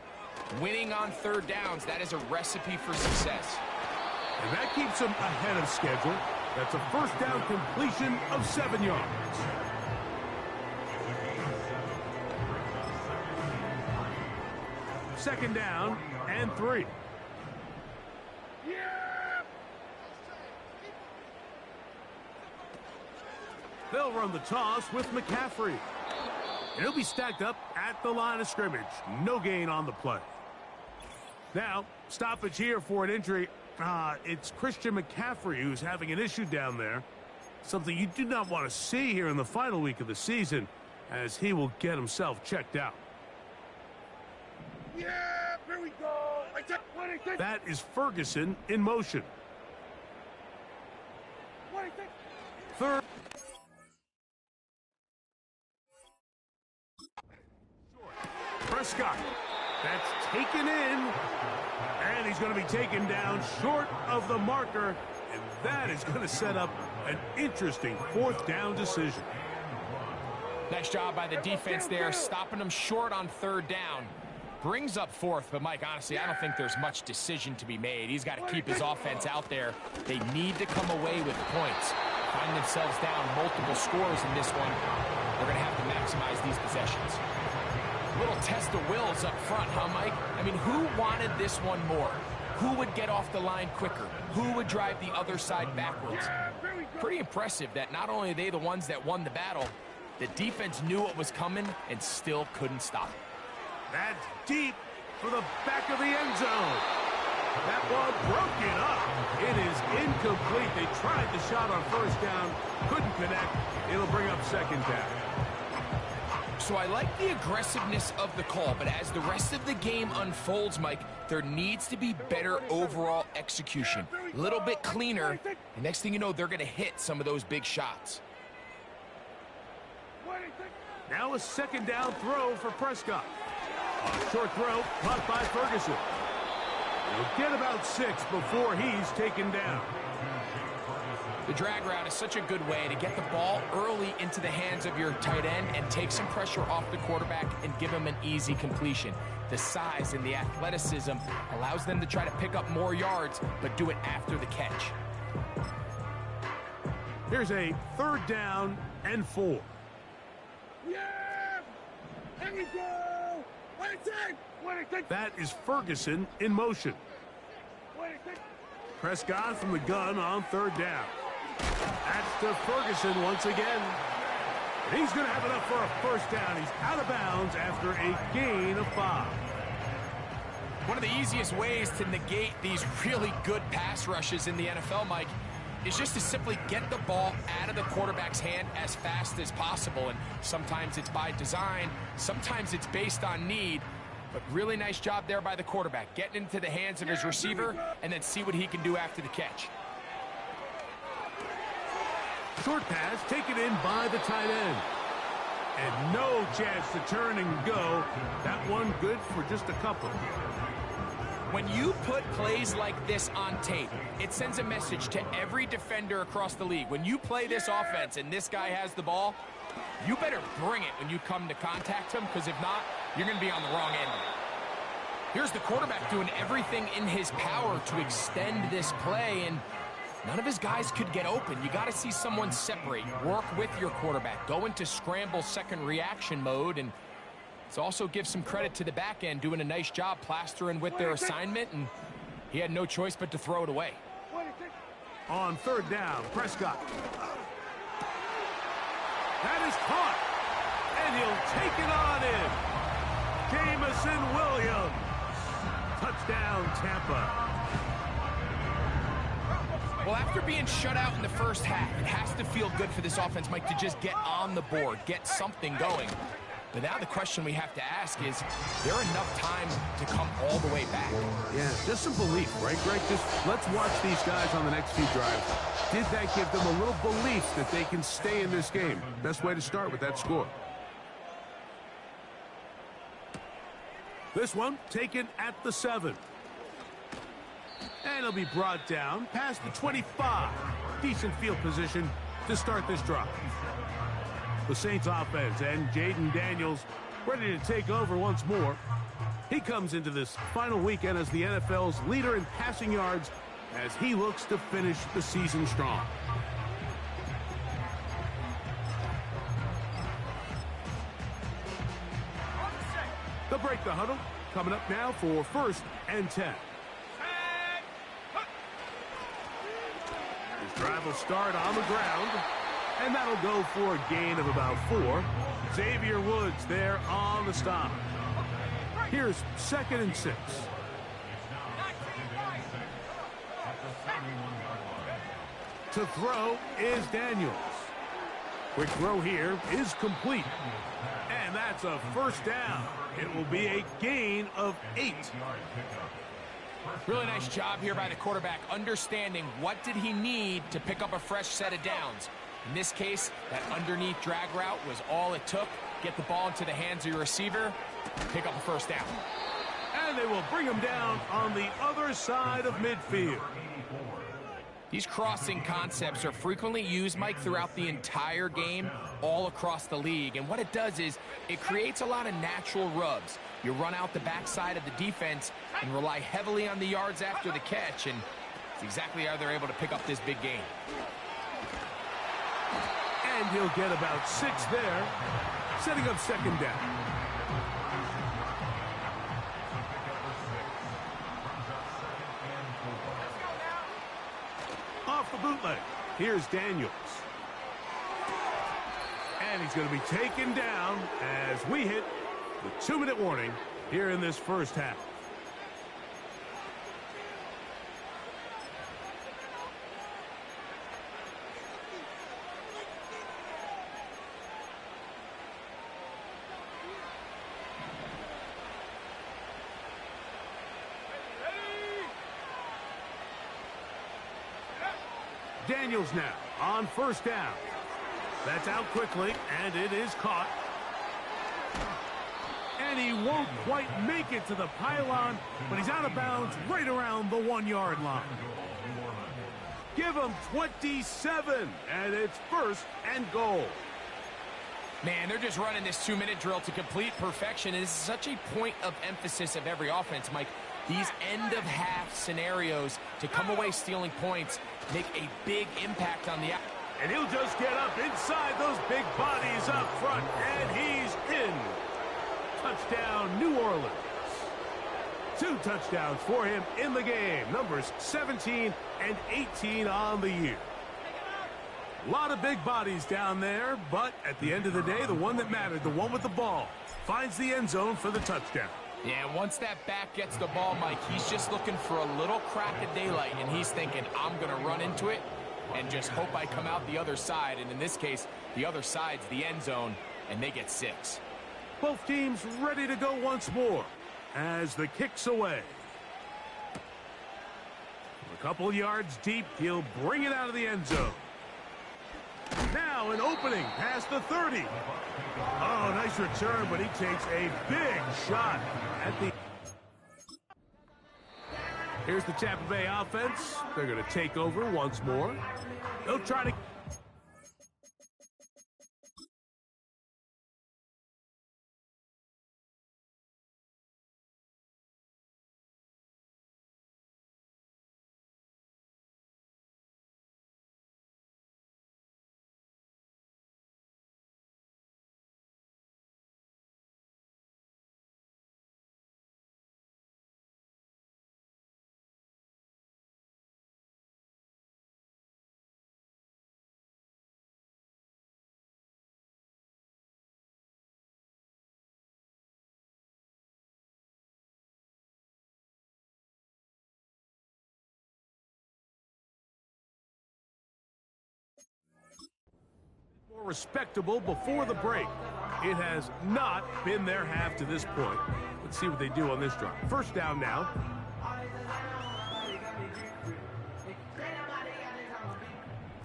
Winning on third downs, that is a recipe for success. And that keeps them ahead of schedule. That's a 1st down completion of 7 yards. Second down and 3. They'll run the toss with McCaffrey. And he'll be stacked up at the line of scrimmage. No gain on the play. Now, stoppage here for an injury It's Christian McCaffrey who's having an issue down there. Something you do not want to see here in the final week of the season, as he will get himself checked out. Yeah, here we go. That is Ferguson in motion. Third. Prescott. That's taken in. And he's going to be taken down short of the marker. And that is going to set up an interesting fourth down decision. Nice job by the defense there, stopping them short on third down. Brings up fourth, but Mike, honestly, I don't think there's much decision to be made. He's got to keep his offense out there. They need to come away with points. Find themselves down multiple scores in this one. They're going to have to maximize these possessions. Little test of wills up front, huh, Mike? I mean, who wanted this one more? Who would get off the line quicker? Who would drive the other side backwards? Pretty impressive that not only are they the ones that won the battle, the defense knew what was coming and still couldn't stop it. That's deep for the back of the end zone. That ball broken up. It is incomplete. They tried the shot on first down, couldn't connect. It'll bring up second down. So I like the aggressiveness of the call, but as the rest of the game unfolds, Mike, there needs to be better overall execution. A little bit cleaner, and next thing you know, they're going to hit some of those big shots. Now a second down throw for Prescott. A short throw caught by Ferguson. He'll get about 6 before he's taken down. The drag route is such a good way to get the ball early into the hands of your tight end and take some pressure off the quarterback and give him an easy completion. The size and the athleticism allows them to try to pick up more yards, but do it after the catch. Here's a third down and 4. Yeah! Here we go! That is Ferguson in motion. Prescott from the gun on third down. That's to Ferguson once again. And he's going to have enough for a first down. He's out of bounds after a gain of 5. One of the easiest ways to negate these really good pass rushes in the NFL, Mike, is just to simply get the ball out of the quarterback's hand as fast as possible. And sometimes it's by design, sometimes it's based on need. But really nice job there by the quarterback, getting into the hands of his receiver and then see what he can do after the catch. Short pass taken in by the tight end. And no chance to turn and go. That one good for just a couple. When you put plays like this on tape, it sends a message to every defender across the league. When you play this offense and this guy has the ball, you better bring it when you come to contact him, because if not, you're going to be on the wrong end of it. Here's the quarterback doing everything in his power to extend this play, and none of his guys could get open. You got to see someone separate, work with your quarterback, go into scramble second reaction mode, and let's also give some credit to the back end doing a nice job plastering with their assignment, and he had no choice but to throw it away. On third down, Prescott. That is caught, and he'll take it on in. Jamison Williams. Touchdown, Tampa. Well, after being shut out in the first half, it has to feel good for this offense, Mike, to just get on the board, get something going. But now the question we have to ask is there enough time to come all the way back? Yeah, just some belief, right, Greg? Just let's watch these guys on the next few drives. Did that give them a little belief that they can stay in this game? Best way to start with that score. This one taken at the 7. And it'll be brought down past the 25. Decent field position to start this drive. The Saints offense and Jaden Daniels ready to take over once more. He comes into this final weekend as the NFL's leader in passing yards as he looks to finish the season strong. They'll break the huddle. Coming up now for 1st and 10. His drive will start on the ground. And that'll go for a gain of about 4. Xavier Woods there on the stop. Here's 2nd and 6. To throw is Daniels. Quick throw here is complete. And that's a first down. It will be a gain of 8. Really nice job here by the quarterback, understanding what did he need to pick up a fresh set of downs. In this case, that underneath drag route was all it took. Get the ball into the hands of your receiver, pick up a first down. And they will bring him down on the other side of midfield. These crossing concepts are frequently used, Mike, throughout the entire game, all across the league. And what it does is it creates a lot of natural rubs. You run out the backside of the defense and rely heavily on the yards after the catch, and it's exactly how they're able to pick up this big gain. And he'll get about 6 there, setting up second down. Off the bootleg, here's Daniels. And he's going to be taken down as we hit the 2-minute warning here in this first half. Daniels now on first down. That's out quickly, and it is caught. And he won't quite make it to the pylon, but he's out of bounds right around the 1-yard line. Give him 27, and it's first and goal. Man, they're just running this 2-minute drill to complete perfection. And this is such a point of emphasis of every offense, Mike. These end-of-half scenarios to come away stealing points make a big impact on the... And he'll just get up inside those big bodies up front, and he's in. Touchdown, New Orleans. 2 touchdowns for him in the game. Numbers 17 and 18 on the year. A lot of big bodies down there, but at the end of the day, the one that mattered, the one with the ball, finds the end zone for the touchdown. Yeah, once that back gets the ball, Mike, he's just looking for a little crack of daylight, and he's thinking, I'm going to run into it and just hope I come out the other side. And in this case, the other side's the end zone, and they get 6. Both teams ready to go once more as the kick's away. A couple yards deep, he'll bring it out of the end zone. Now an opening past the 30. Oh, nice return, but he takes a big shot at the... Here's the Tampa Bay offense. They're going to take over once more. They'll try to... More respectable before the break. It has not been their half to this point. Let's see what they do on this drive. First down now.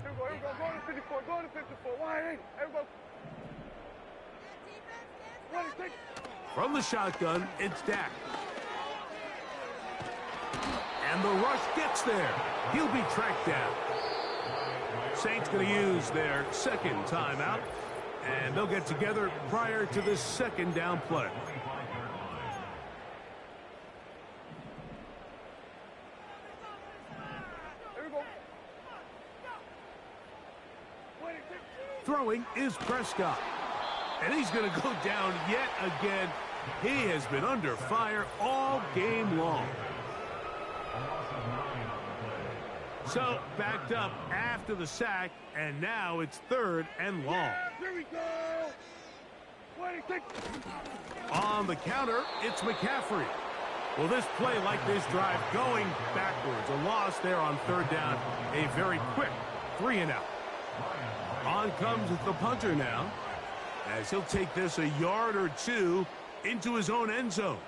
Here we go, go to 54, go to 54, wide, here we go. From the shotgun, it's Dak. And the rush gets there. He'll be tracked down. Saints going to use their second timeout, and they'll get together prior to this second down play. Throwing is Prescott, and he's going to go down yet again. He has been under fire all game long. So, backed up after the sack, and now it's 3rd and long. Yeah, here we go. 26. On the counter, it's McCaffrey. Well, this play like this drive going backwards. A loss there on third down. A very quick 3-and-out. On comes the punter now, as he'll take this a yard or two into his own end zone.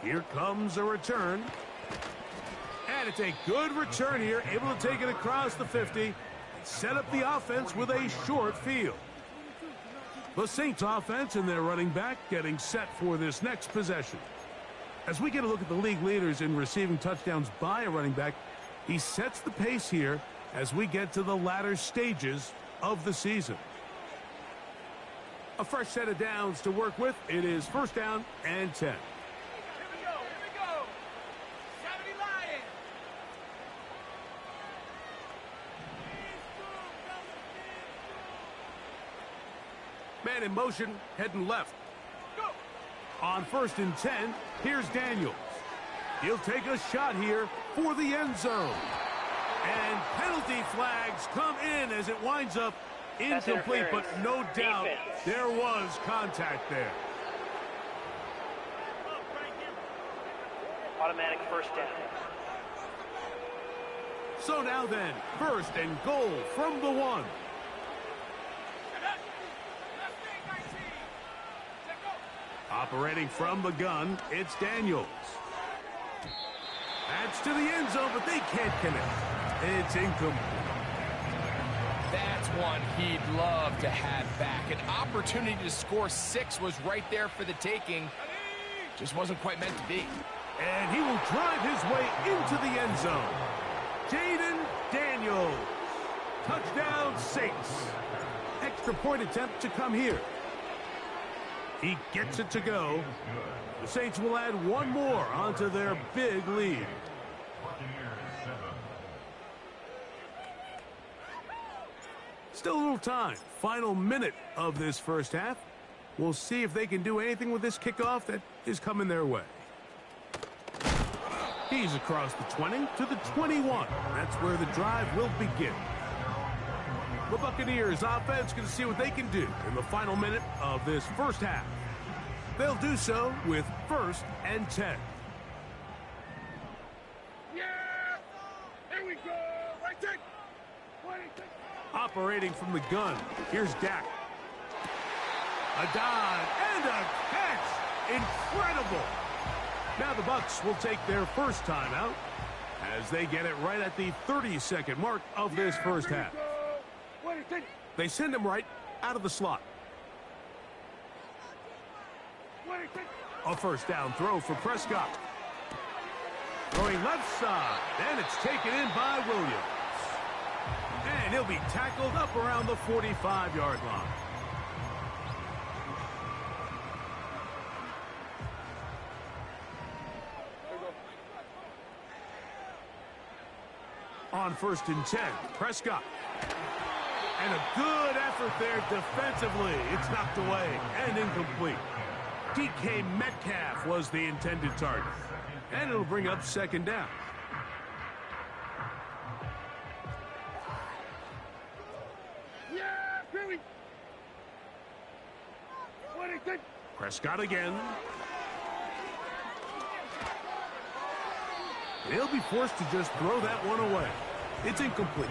Here comes a return. And it's a good return here, able to take it across the 50 and set up the offense with a short field. The Saints offense and their running back getting set for this next possession. As we get a look at the league leaders in receiving touchdowns by a running back, he sets the pace here as we get to the latter stages of the season. A fresh set of downs to work with. It is 1st down and 10. Here we go. 70 Lions. Man in motion, heading left. On 1st and 10, here's Daniels. He'll take a shot here for the end zone. And penalty flags come in as it winds up incomplete, but no doubt there was contact there. Automatic 1st down. So now then, 1st and goal from the 1. Operating from the gun, it's Daniels. That's to the end zone, but they can't connect. It's incomplete. That's one he'd love to have back. An opportunity to score 6 was right there for the taking. Just wasn't quite meant to be. And he will drive his way into the end zone. Jaden Daniels. Touchdown Saints. Extra point attempt to come here. He gets it to go. The Saints will add one more onto their big lead. Still a little time. Final minute of this first half. We'll see if they can do anything with this kickoff that is coming their way. He's across the 20 to the 21. That's where the drive will begin. The Buccaneers offense going to see what they can do in the final minute of this first half. They'll do so with 1st and 10. Yeah! Here we go! Right there! Operating from the gun, here's Dak. A dive and a catch! Incredible! Now the Bucs will take their first timeout as they get it right at the 30-second mark of this first half. They send him right out of the slot. A 1st down throw for Prescott. Throwing left side, and it's taken in by Williams. And he'll be tackled up around the 45-yard line. On 1st and 10, Prescott. And a good effort there defensively. It's knocked away and incomplete. DK Metcalf was the intended target. And it'll bring up 2nd down. Prescott again. They'll be forced to just throw that one away. It's incomplete.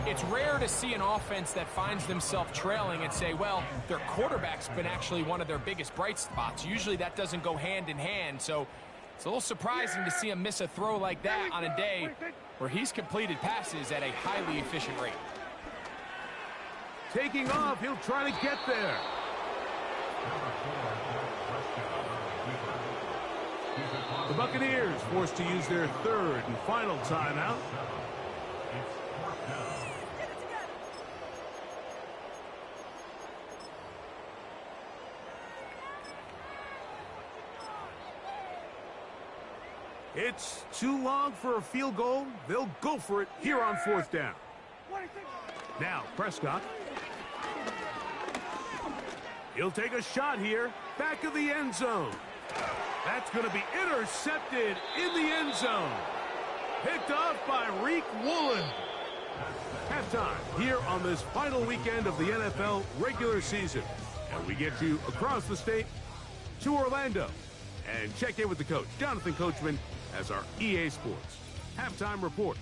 It's rare to see an offense that finds themselves trailing and say, well, their quarterback's been actually one of their biggest bright spots. Usually that doesn't go hand in hand, so it's a little surprising to see him miss a throw like that on a day where he's completed passes at a highly efficient rate. Taking off, he'll try to get there. The Buccaneers forced to use their 3rd and final timeout. It's too long for a field goal. They'll go for it here on 4th down. Now Prescott. He'll take a shot here, back of the end zone. That's going to be intercepted in the end zone. Picked off by Reek Woolen. Halftime here on this final weekend of the NFL regular season. And we get you across the state to Orlando and check in with the coach, Jonathan Coachman, as our EA Sports halftime report.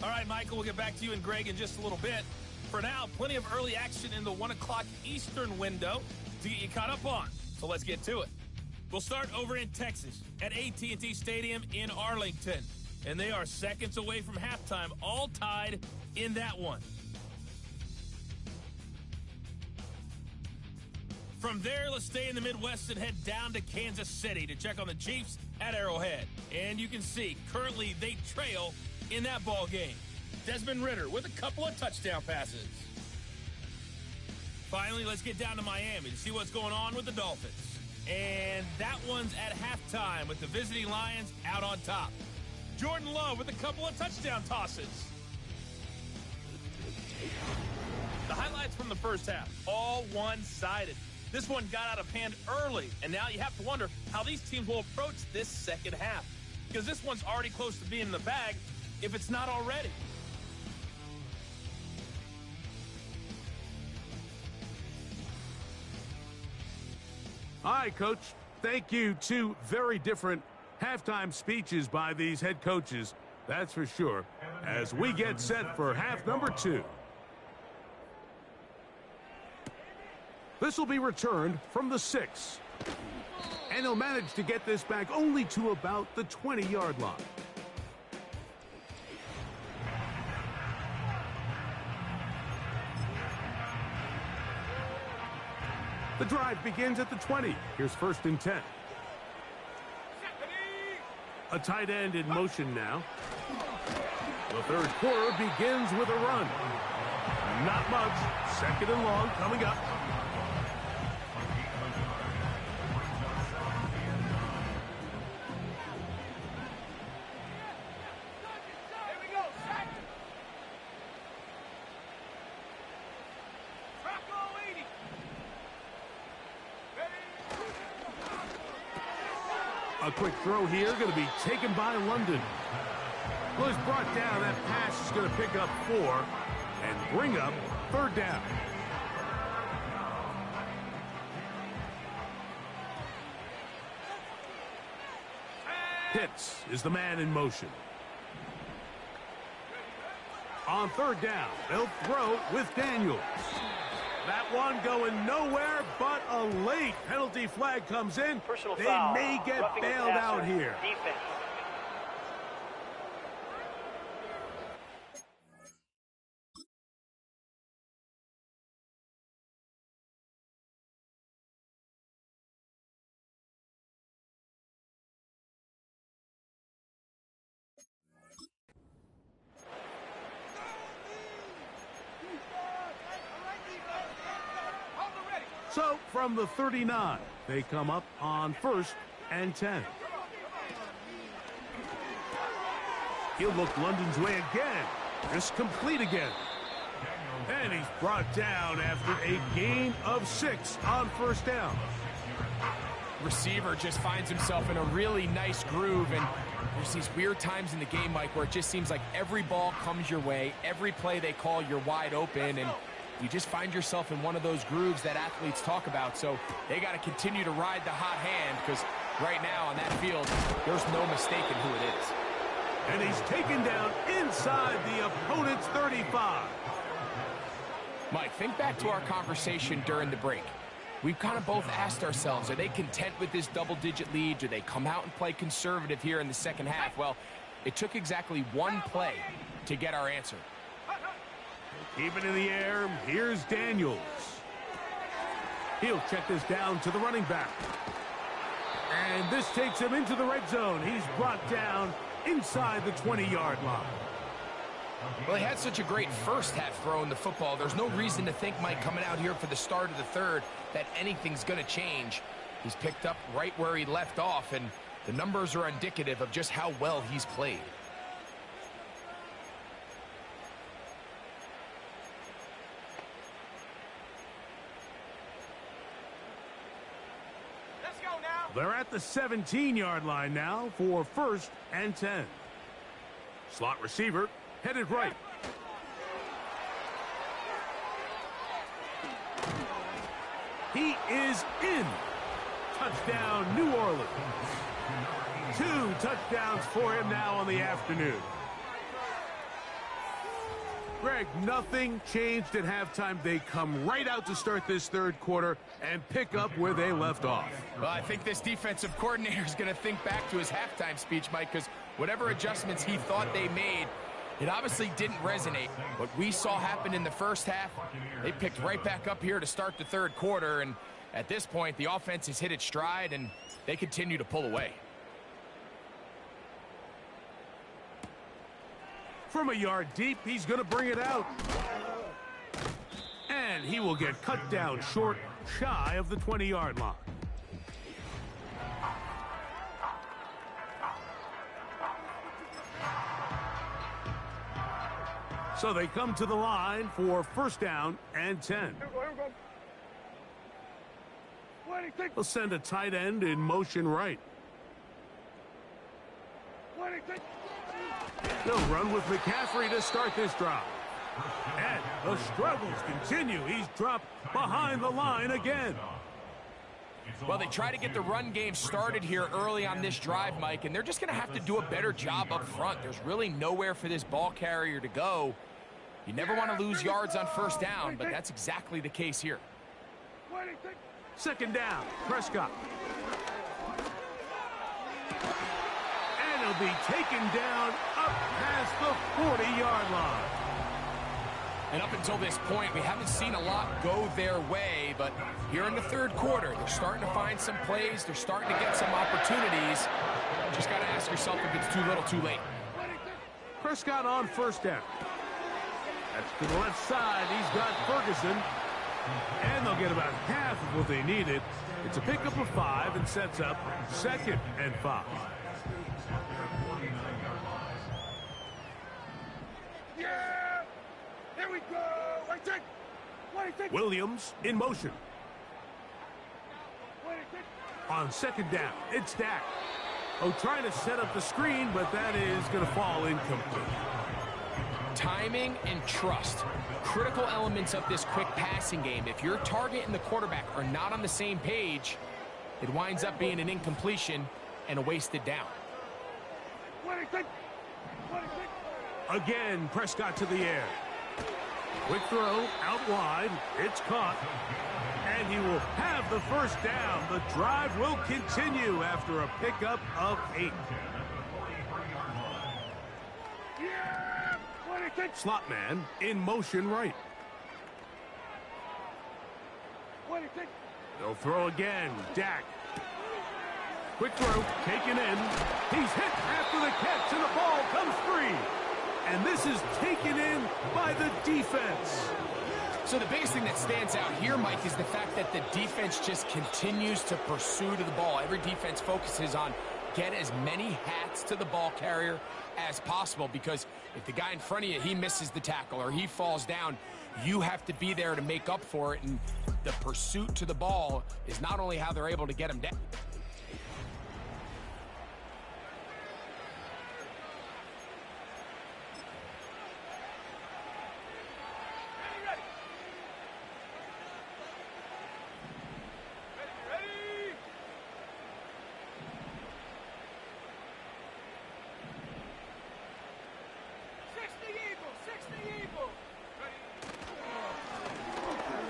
All right, Michael, we'll get back to you and Greg in just a little bit. For now, plenty of early action in the 1 o'clock Eastern window to get you caught up on. So let's get to it. We'll start over in Texas at AT&T Stadium in Arlington. And they are seconds away from halftime, all tied in that one. From there, let's stay in the Midwest and head down to Kansas City to check on the Chiefs at Arrowhead. And you can see, currently they trail in that ball game. Desmond Ridder with a couple of touchdown passes. Finally, let's get down to Miami to see what's going on with the Dolphins. And that one's at halftime with the visiting Lions out on top. Jordan Love with a couple of touchdown tosses. The highlights from the first half, all one-sided. This one got out of hand early, and now you have to wonder how these teams will approach this second half. Because this one's already close to being in the bag, if it's not already. All right, Coach. Thank you. Two very different halftime speeches by these head coaches, that's for sure, as we get set for half number 2. This will be returned from the 6. And he'll manage to get this back only to about the 20-yard line. The drive begins at the 20. Here's 1st and 10. A tight end in motion now. The third quarter begins with a run. Not much. 2nd and long coming up. A quick throw here, going to be taken by London. Well, he's brought down. That pass is going to pick up 4 and bring up 3rd down. Pitts is the man in motion. On 3rd down, they'll throw with Daniels. That one going nowhere, but a late penalty flag comes in. They may get bailed out here. Defense. So, from the 39, they come up on 1st and 10. He'll look London's way again. Just complete again. And he's brought down after a gain of 6 on 1st down. Receiver just finds himself in a really nice groove, and there's these weird times in the game, Mike, where it just seems like every ball comes your way, every play they call, you're wide open, and you just find yourself in one of those grooves that athletes talk about. So they got to continue to ride the hot hand, because right now on that field, there's no mistaking who it is. And he's taken down inside the opponent's 35. Mike, think back to our conversation during the break. We've kind of both asked ourselves, are they content with this double-digit lead? Do they come out and play conservative here in the second half? Well, it took exactly one play to get our answer. Keep it in the air. Here's Daniels. He'll check this down to the running back. And this takes him into the red zone. He's brought down inside the 20-yard line. Well, he had such a great first half throwing the football. There's no reason to think, Mike, coming out here for the start of the third, that anything's going to change. He's picked up right where he left off, and the numbers are indicative of just how well he's played. They're at the 17-yard line now for 1st and 10. Slot receiver headed right. He is in. Touchdown, New Orleans. 2 touchdowns for him now on the afternoon. Greg, nothing changed at halftime. They come right out to start this third quarter and pick up where they left off. Well, I think this defensive coordinator is going to think back to his halftime speech, Mike, because whatever adjustments he thought they made, it obviously didn't resonate. What we saw happen in the first half, they picked right back up here to start the third quarter, and at this point, the offense has hit its stride, and they continue to pull away. From a yard deep, he's going to bring it out. And he will get cut down short, shy of the 20-yard line. So they come to the line for first down and 10. Here we go. What do you think? They'll send a tight end in motion right. What do you think? They'll run with McCaffrey to start this drive. And the struggles continue. He's dropped behind the line again. Well, they try to get the run game started here early on this drive, Mike, and they're just going to have to do a better job up front. There's really nowhere for this ball carrier to go. You never want to lose yards on first down, but that's exactly the case here. What do you think? Second down, Prescott. And he'll be taken down up past the 40-yard line. And up until this point, we haven't seen a lot go their way, but here in the third quarter, they're starting to find some plays. They're starting to get some opportunities. Just got to ask yourself if it's too little, too late. Prescott on first down. That's to the left side. He's got Ferguson. And they'll get about half of what they needed. It's a pickup of 5 and sets up 2nd and 5. Yeah! Here we go! What do you think? Williams in motion. What do you think? On second down, it's Dak. Oh, trying to set up the screen, but that is going to fall incomplete. Timing and trust, critical elements of this quick passing game. If your target and the quarterback are not on the same page, it winds up being an incompletion and a wasted down. What do you think? What do you think? Again, Prescott to the air. Quick throw, out wide. It's caught. And he will have the first down. The drive will continue after a pickup of 8. Yeah! What do you think? Slot man in motion right. What do you think? They'll throw again. Dak. Quick throw, taken in. He's hit after the catch, and the ball comes free. And this is taken in by the defense. So the biggest thing that stands out here, Mike, is the fact that the defense just continues to pursue to the ball. Every defense focuses on get as many hats to the ball carrier as possible, because if the guy in front of you, he misses the tackle or he falls down, you have to be there to make up for it. And the pursuit to the ball is not only how they're able to get him down.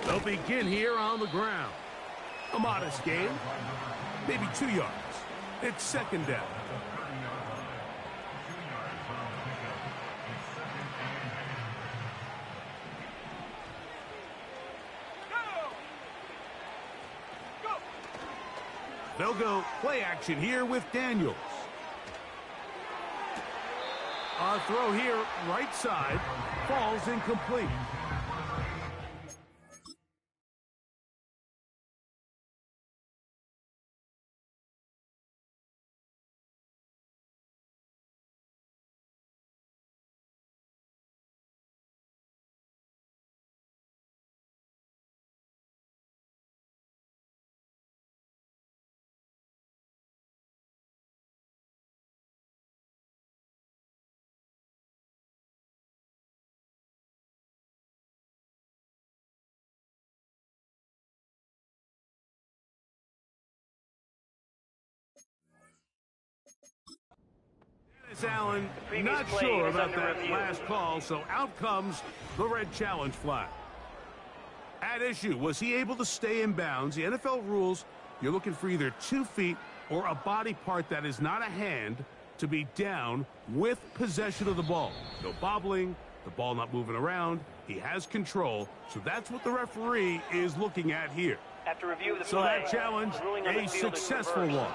They'll begin here on the ground. A modest gain, maybe 2 yards. It's second down. They'll go play action here with Daniels. A throw here, right side, falls incomplete. Allen, not sure about that last call, so out comes the red challenge flag. At issue, was he able to stay in bounds? The NFL rules, you're looking for either 2 feet or a body part that is not a hand to be down with possession of the ball. No bobbling, the ball not moving around. He has control, so that's what the referee is looking at here. After review of the so play, that challenge, a successful one.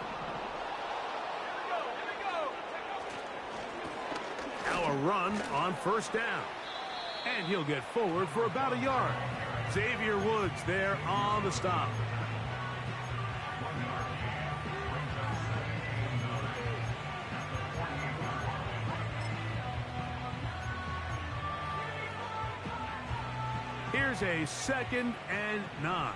Now a run on first down. And he'll get forward for about a yard. Xavier Woods there on the stop. Here's a 2nd and 9.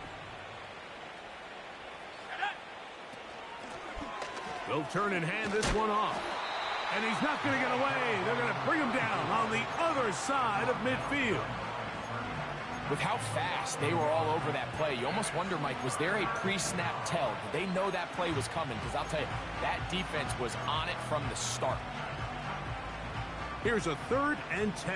They'll turn and hand this one off. And he's not going to get away. They're going to bring him down on the other side of midfield. With how fast they were all over that play, you almost wonder, Mike, was there a pre-snap tell? Did they know that play was coming? Because I'll tell you, that defense was on it from the start. Here's a 3rd and 10.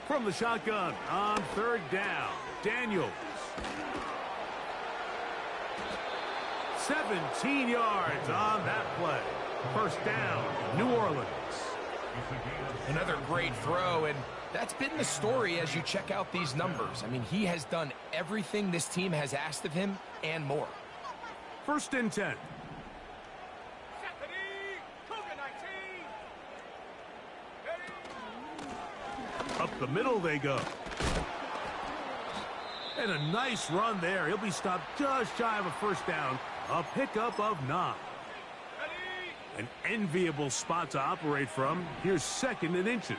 From the shotgun on 3rd down, Daniels. 17 yards on that play. First down, New Orleans. Another great throw, and that's been the story as you check out these numbers. I mean, he has done everything this team has asked of him and more. 1st and 10. Up the middle they go. And a nice run there. He'll be stopped just shy of a first down. A pickup of 9. An enviable spot to operate from. Here's 2nd and inches.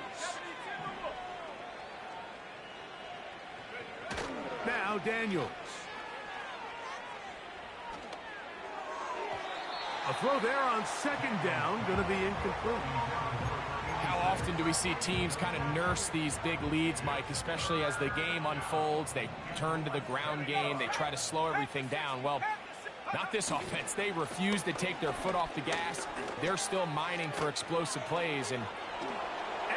Now Daniels. A throw there on 2nd down. Going to be incomplete. How often do we see teams kind of nurse these big leads, Mike, especially as the game unfolds? They turn to the ground game. They try to slow everything down. Well, not this offense. They refuse to take their foot off the gas. They're still mining for explosive plays. And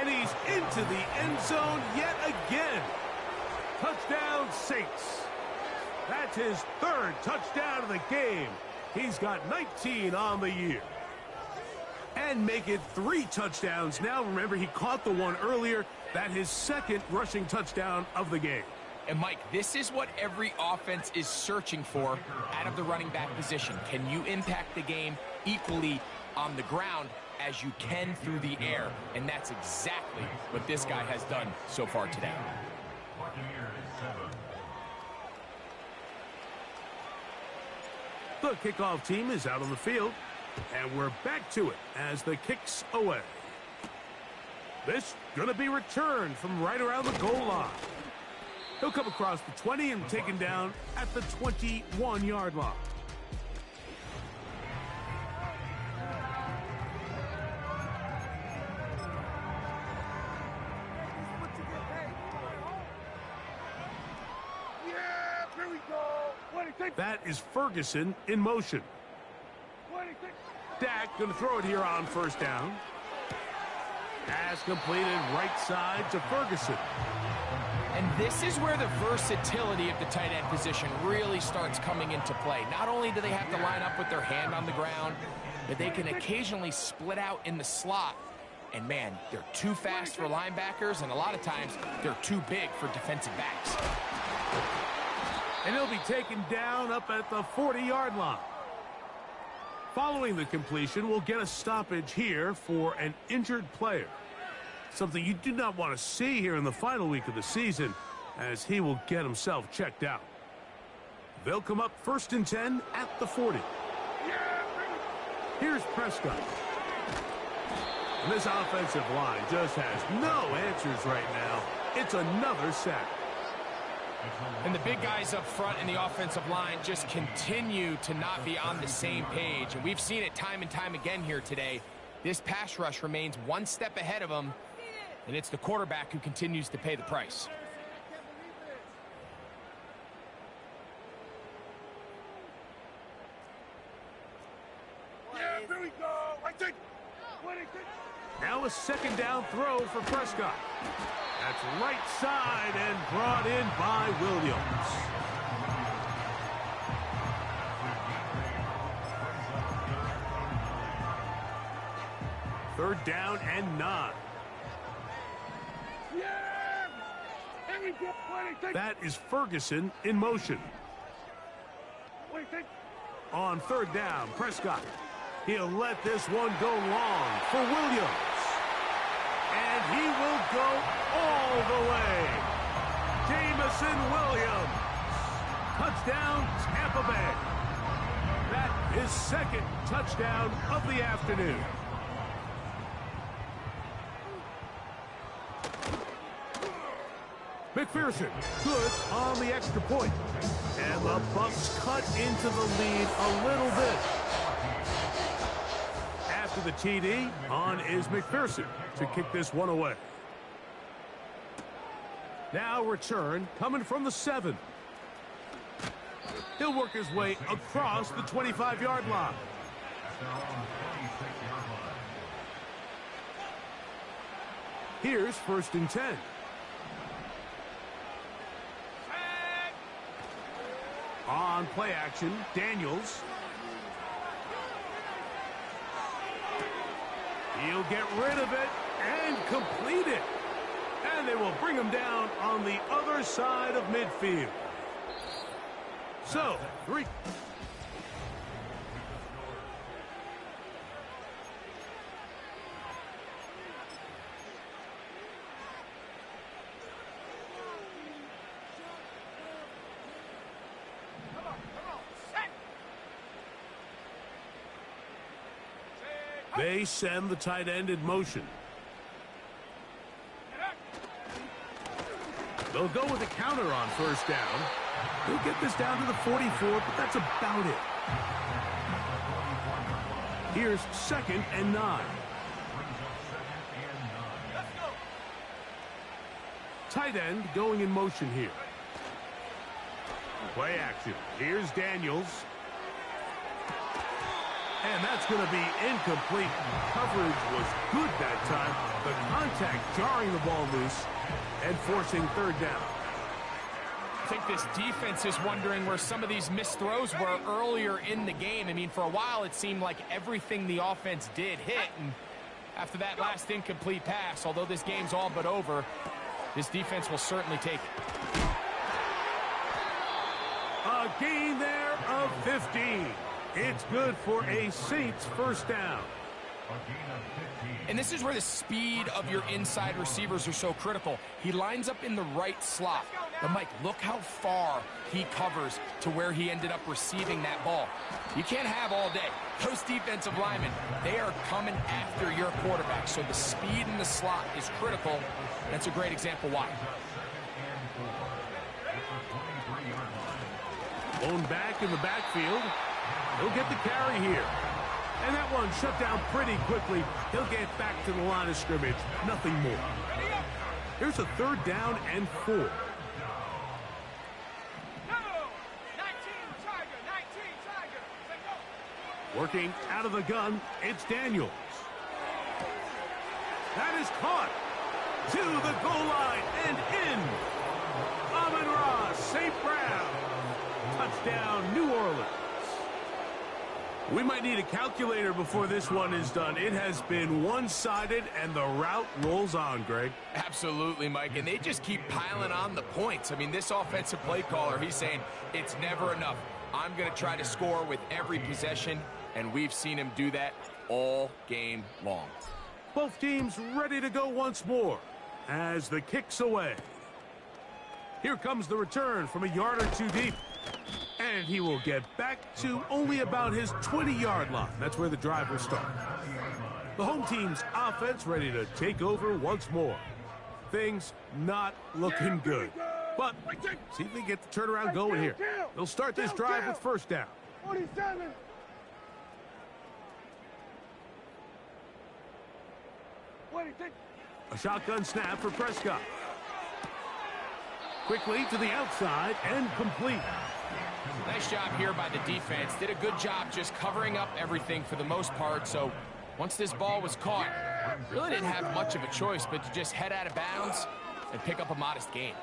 he's into the end zone yet again. Touchdown, Saints. That's his 3rd touchdown of the game. He's got 19 on the year. And make it 3 touchdowns. Now, remember, he caught the one earlier. That his 2nd rushing touchdown of the game. And, Mike, this is what every offense is searching for out of the running back position. Can you impact the game equally on the ground as you can through the air? And that's exactly what this guy has done so far today. The kickoff team is out on the field. And we're back to it as the kick's away. This going to be returned from right around the goal line. He'll come across the 20 and taken down at the 21-yard line. That is Ferguson in motion. Dak going to throw it here on first down. Pass completed right side to Ferguson. And this is where the versatility of the tight end position really starts coming into play. Not only do they have to line up with their hand on the ground, but they can occasionally split out in the slot. And, man, they're too fast for linebackers, and a lot of times they're too big for defensive backs. And he'll be taken down up at the 40-yard line. Following the completion, we'll get a stoppage here for an injured player. Something you do not want to see here in the final week of the season, as he will get himself checked out. They'll come up 1st and 10 at the 40. Here's Prescott. And this offensive line just has no answers right now. It's another sack. And the big guys up front in the offensive line just continue to not be on the same page. And we've seen it time and time again here today. This pass rush remains one step ahead of them, and it's the quarterback who continues to pay the price. Here we go. Right take. Now a second down throw for Prescott. That's right side and brought in by Williams. Third down and 9. That is Ferguson in motion. On third down, Prescott. He'll let this one go long for Williams. And he will go all the way. Jamison Williams. Touchdown, Tampa Bay. That is second touchdown of the afternoon. McPherson, good on the extra point. And the Bucs cut into the lead a little bit. After the TD, on is McPherson to kick this one away. Now return coming from the 7. He'll work his way across the 25-yard line. Here's 1st and 10. On play action, Daniels. He'll get rid of it and complete it. And they will bring him down on the other side of midfield. So, 3. They send the tight end in motion. They'll go with a counter on 1st down. He'll get this down to the 44, but that's about it. Here's 2nd and 9. Tight end going in motion here. Play action. Here's Daniels. And that's going to be incomplete. Coverage was good that time. The contact jarring the ball loose and forcing 3rd down. I think this defense is wondering where some of these missed throws were earlier in the game. I mean, for a while it seemed like everything the offense did hit. And after that last incomplete pass, although this game's all but over, this defense will certainly take it. A gain there of 15. It's good for a Saints 1st down. And this is where the speed of your inside receivers are so critical. He lines up in the right slot. But, Mike, look how far he covers to where he ended up receiving that ball. You can't have all day. Those defensive linemen, they are coming after your quarterback. So the speed in the slot is critical. That's a great example why. Blown back in the backfield. He'll get the carry here. And that one shut down pretty quickly. He'll get back to the line of scrimmage. Nothing more. Here's a 3rd down and 4. Working out of the gun, it's Daniels. That is caught to the goal line and in. Amon-Ra St. Brown. Touchdown, New Orleans. We might need a calculator before this one is done. It has been one-sided, and the route rolls on, Greg. Absolutely, Mike, and they just keep piling on the points. I mean, this offensive play caller, he's saying it's never enough. I'm going to try to score with every possession, and we've seen him do that all game long. Both teams ready to go once more as the kick's away. Here comes the return from a yard or 2 deep. And he will get back to only about his 20-yard line. That's where the drive will start. The home team's offense ready to take over once more. Things not looking good. But see if they get the turnaround going here. They'll start this drive with 1st down. 47. A shotgun snap for Prescott. Quickly to the outside and complete. Nice job here by the defense. Did a good job just covering up everything for the most part. So once this ball was caught, really didn't have much of a choice but to just head out of bounds and pick up a modest gain.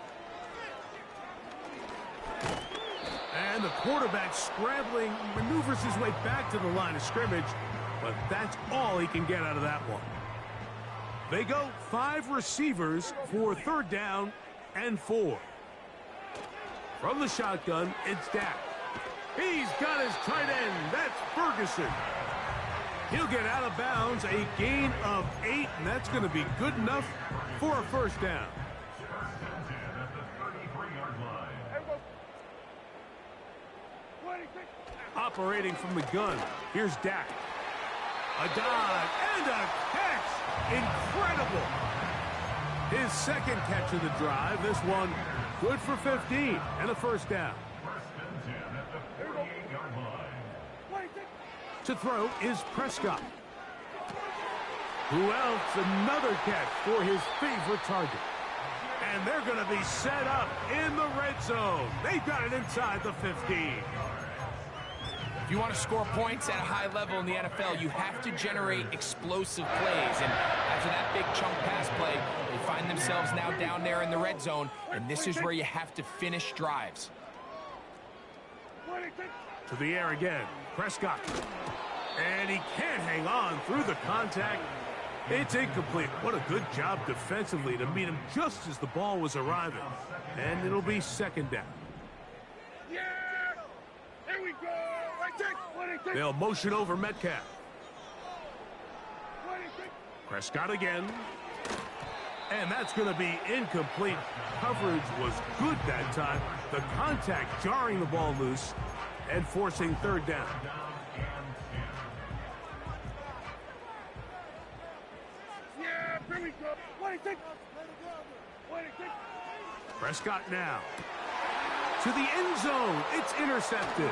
And the quarterback scrambling, maneuvers his way back to the line of scrimmage, but that's all he can get out of that one. They go 5 receivers for 3rd down and 4. From the shotgun, it's Dak. He's got his tight end. That's Ferguson. He'll get out of bounds, a gain of 8, and that's going to be good enough for a 1st down. Operating from the gun, here's Dak. A dive and a catch. Incredible. His 2nd catch of the drive. This one good for 15 and a 1st down. To throw is Prescott. Who else? Another catch for his favorite target. And they're going to be set up in the red zone. They've got it inside the 15. If you want to score points at a high level in the NFL, you have to generate explosive plays. And after that big chunk pass play, they find themselves now down there in the red zone. And this is where you have to finish drives. To the air again. Prescott. And he can't hang on through the contact. It's incomplete. What a good job defensively to meet him just as the ball was arriving. And it'll be 2nd down. Yeah! Here we go! They'll motion over Metcalf. Prescott again. And that's going to be incomplete. Coverage was good that time. The contact jarring the ball loose and forcing 3rd down. Yeah, here we go. Prescott now. To the end zone. It's intercepted.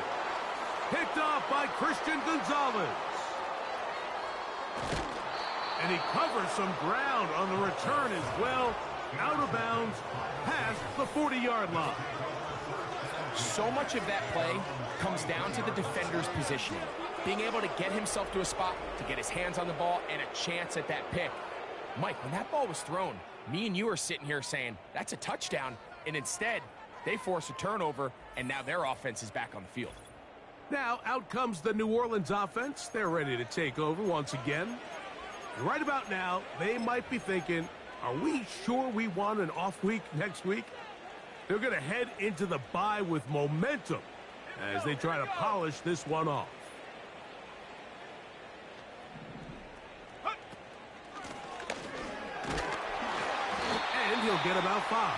Picked off by Christian Gonzalez. And he covers some ground on the return as well. Out of bounds, past the 40-yard line. So much of that play comes down to the defender's positioning. Being able to get himself to a spot, to get his hands on the ball, and a chance at that pick. Mike, when that ball was thrown, me and you are sitting here saying, that's a touchdown. And instead, they force a turnover, and now their offense is back on the field. Now, out comes the New Orleans offense. They're ready to take over once again. And right about now, they might be thinking, are we sure we want an off week next week? They're going to head into the bye with momentum as they try to polish this one off. And he'll get about 5.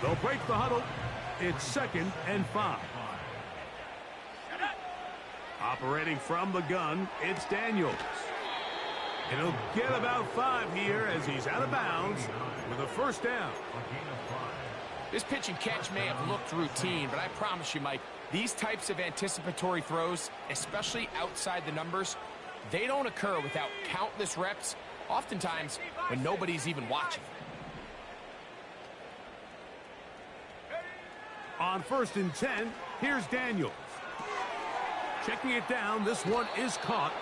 They'll break the huddle. It's 2nd and 5. Operating from the gun, it's Daniels. And he'll get about 5 here as he's out of bounds with a 1st down. This pitch and catch may have looked routine, but I promise you, Mike, these types of anticipatory throws, especially outside the numbers, they don't occur without countless reps, oftentimes when nobody's even watching. On 1st and 10, here's Daniels. Checking it down, this one is caught.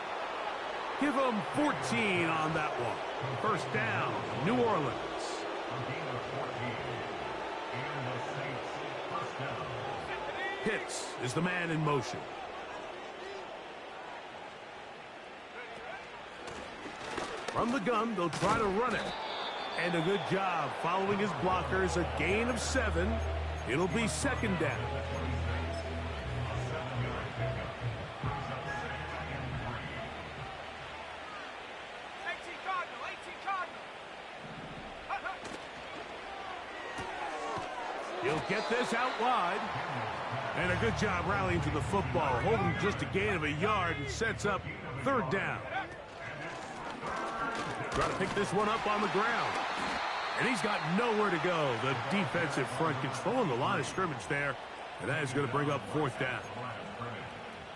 Give him 14 on that one. 1st down, New Orleans. Pitts is the man in motion. From the gun, they'll try to run it. And a good job following his blockers, a gain of 7. It'll be 2nd down. He'll get this out wide. And a good job rallying to the football, holding just a gain of a yard and sets up 3rd down. Trying to pick this one up on the ground. And he's got nowhere to go. The defensive front controlling the line of scrimmage there. And that is going to bring up 4th down.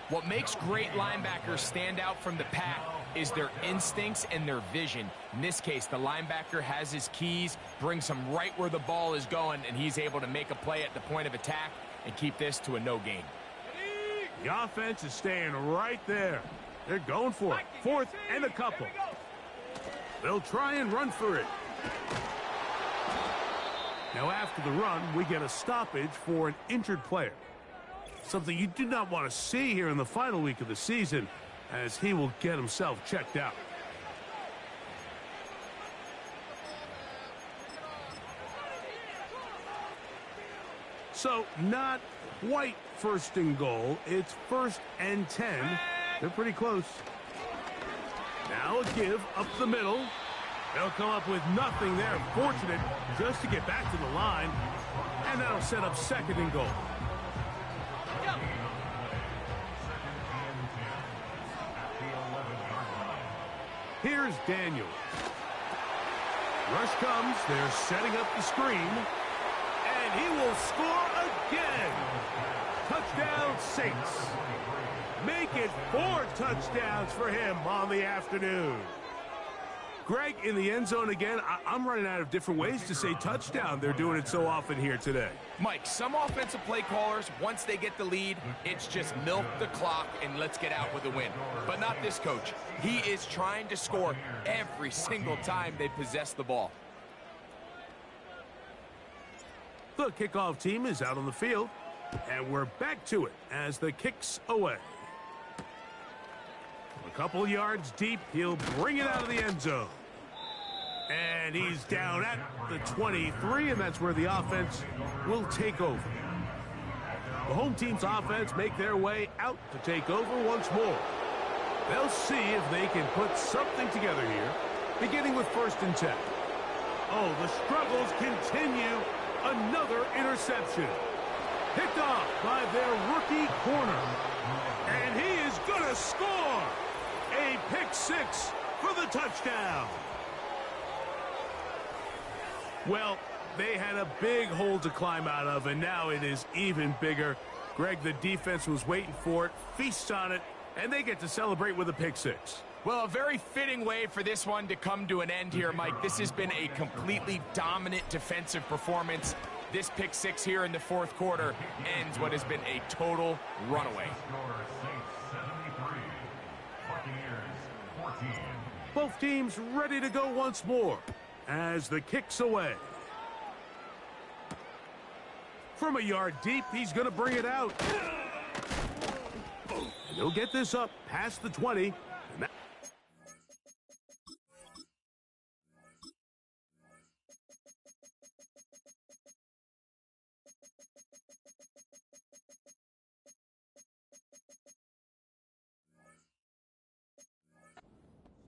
What makes great linebackers stand out from the pack is their instincts and their vision. In this case, the linebacker has his keys, brings him right where the ball is going, and he's able to make a play at the point of attack and keep this to a no gain. The offense is staying right there. They're going for it. 4th and a couple. They'll try and run for it. Now after the run, we get a stoppage for an injured player. Something you do not want to see here in the final week of the season, as he will get himself checked out. So not quite 1st and goal. It's 1st and 10. They're pretty close. Now a give up the middle. They'll come up with nothing there. Fortunate just to get back to the line. And that'll set up 2nd and goal. Here's Daniels. Rush comes. They're setting up the screen. And he will score again. Touchdown, Saints. Make it 4 touchdowns for him on the afternoon. Greg, in the end zone again. I'm running out of different ways to say touchdown. They're doing it so often here today. Mike, some offensive play callers, once they get the lead, it's just milk the clock and let's get out with a win. But not this coach. He is trying to score every single time they possess the ball. The kickoff team is out on the field, and we're back to it as the kick's away. A couple yards deep, he'll bring it out of the end zone. And he's down at the 23, and that's where the offense will take over. The home team's offense make their way out to take over once more. They'll see if they can put something together here, beginning with 1st and 10. Oh, the struggles continue. Another interception. Picked off by their rookie corner. And he is going to score. A pick 6 for the touchdown. Well, they had a big hole to climb out of, and now it is even bigger. Greg, the defense was waiting for it, feasts on it, and they get to celebrate with a pick 6. Well, a very fitting way for this one to come to an end here, Mike. This has been a completely dominant defensive performance. This pick 6 here in the 4th quarter ends what has been a total runaway. Both teams ready to go once more as the kick's away. From a yard deep, he's going to bring it out. And he'll get this up past the 20. And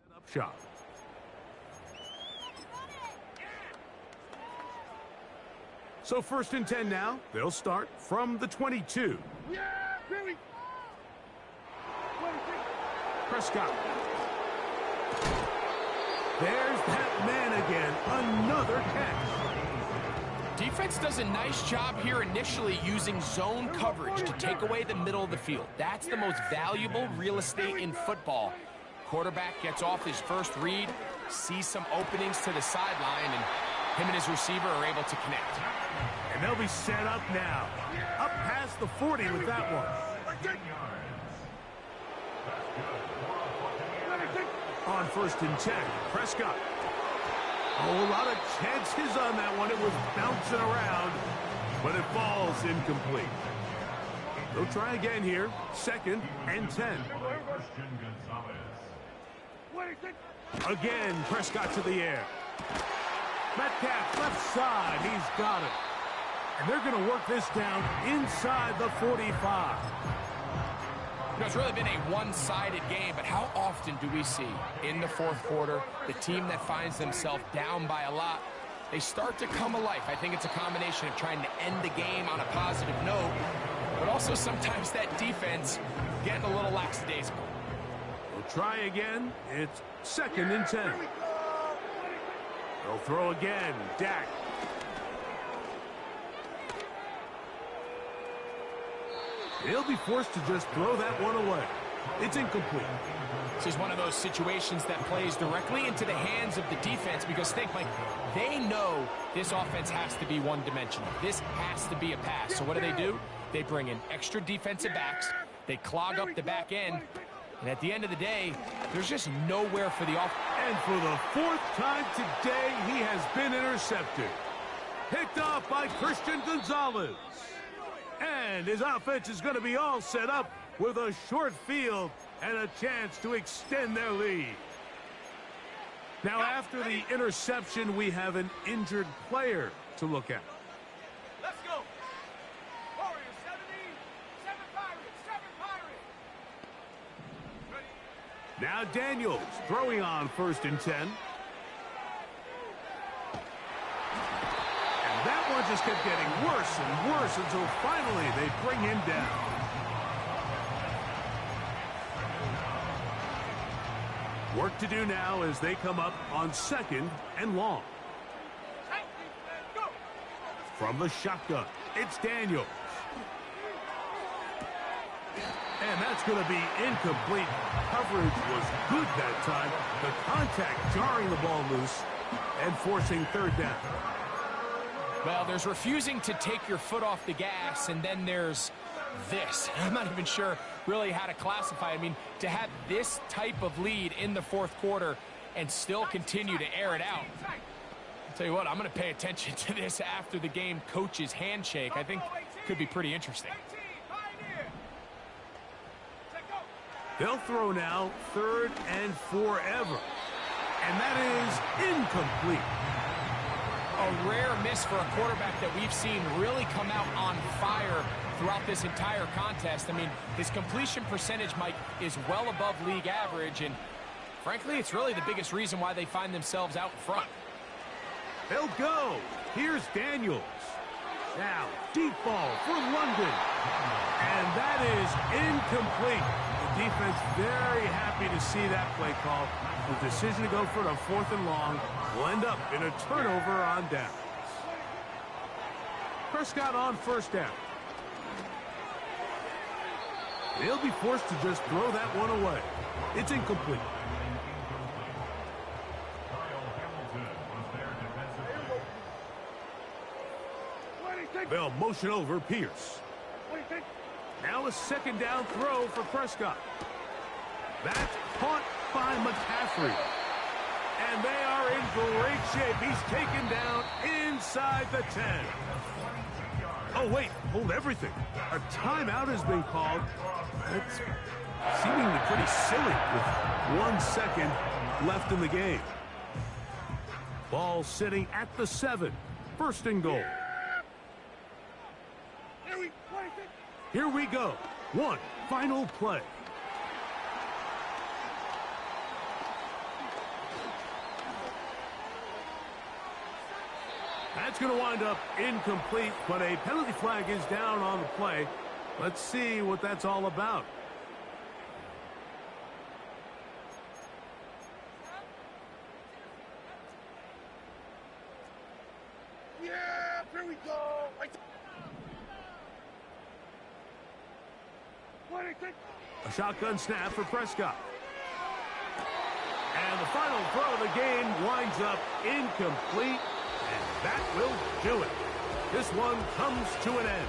set up shop. So 1st and 10 now. They'll start from the 22. Yeah, Billy. Prescott. There's that man again. Another catch. Defense does a nice job here initially using zone coverage to take away the middle of the field. That's the most valuable real estate in football. Quarterback gets off his first read, sees some openings to the sideline, and him and his receiver are able to connect. And they'll be set up now. Up past the 40 with that one. On 1st and 10, Prescott. Oh, a lot of chances on that one. It was bouncing around, but it falls incomplete. They'll try again here. 2nd and 10. Again, Prescott to the air. Metcalf, left side. He's got it. And they're going to work this down inside the 45. You know, it's really been a one-sided game, but how often do we see in the 4th quarter the team that finds themselves down by a lot, they start to come alive? I think it's a combination of trying to end the game on a positive note, but also sometimes that defense getting a little lackadaisical. We'll try again. It's 2nd and 10. They'll throw again. Dak. He'll be forced to just throw that one away. It's incomplete. This is one of those situations that plays directly into the hands of the defense because think, Mike, they know this offense has to be one-dimensional. This has to be a pass. So what do? They bring in extra defensive backs. They clog up the back end. And at the end of the day, there's just nowhere for the offense. And for the 4th time today, he has been intercepted. Picked off by Christian Gonzalez. And his offense is going to be all set up with a short field and a chance to extend their lead. Now, after the interception, we have an injured player to look at. Let's go. Warriors 70, 7 Pirates, 7 Pirates. Now Daniels throwing on 1st and 10. And that one just kept getting worse and worse until finally they bring him down. Work to do now as they come up on 2nd and long. From the shotgun, it's Daniels. And that's going to be incomplete. Coverage was good that time. The contact jarring the ball loose and forcing 3rd down. Well, there's refusing to take your foot off the gas, and then there's this. I'm not even sure really how to classify. I mean, to have this type of lead in the 4th quarter and still continue to air it out. I'll tell you what, I'm going to pay attention to this after the game coach's handshake. I think could be pretty interesting. They'll throw now 3rd and forever. And that is incomplete. A rare miss for a quarterback that we've seen really come out on fire throughout this entire contest. I mean, his completion percentage, Mike, is well above league average, and frankly, it's really the biggest reason why they find themselves out in front. They'll go. Here's Daniels. Now, deep ball for London. And that is incomplete. The defense very happy to see that play call. The decision to go for it on 4th and long will end up in a turnover on downs. Prescott on 1st down. They'll be forced to just throw that one away. It's incomplete. They'll motion over Pierce. Now a 2nd down throw for Prescott. That's caught by McCaffrey. And they are in great shape. He's taken down inside the 10. Oh, wait, hold everything. A timeout has been called. That's seemingly pretty silly with 1 second left in the game. Ball sitting at the 7. 1st and goal. Here we go. One final play. That's going to wind up incomplete, but a penalty flag is down on the play. Let's see what that's all about. Yeah, here we go. A shotgun snap for Prescott. And the final throw of the game winds up incomplete, and that will do it. This one comes to an end.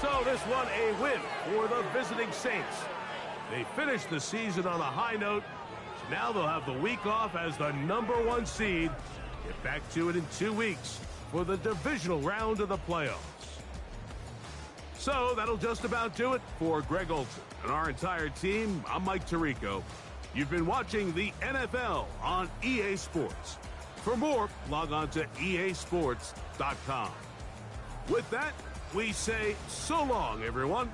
So this one a win for the visiting Saints. They finished the season on a high note. Now they'll have the week off as the #1 seed. Get back to it in 2 weeks for the divisional round of the playoffs. So that'll just about do it for Greg Olson and our entire team. I'm Mike Tirico. You've been watching the NFL on EA Sports. For more, log on to easports.com. With that, we say so long, everyone.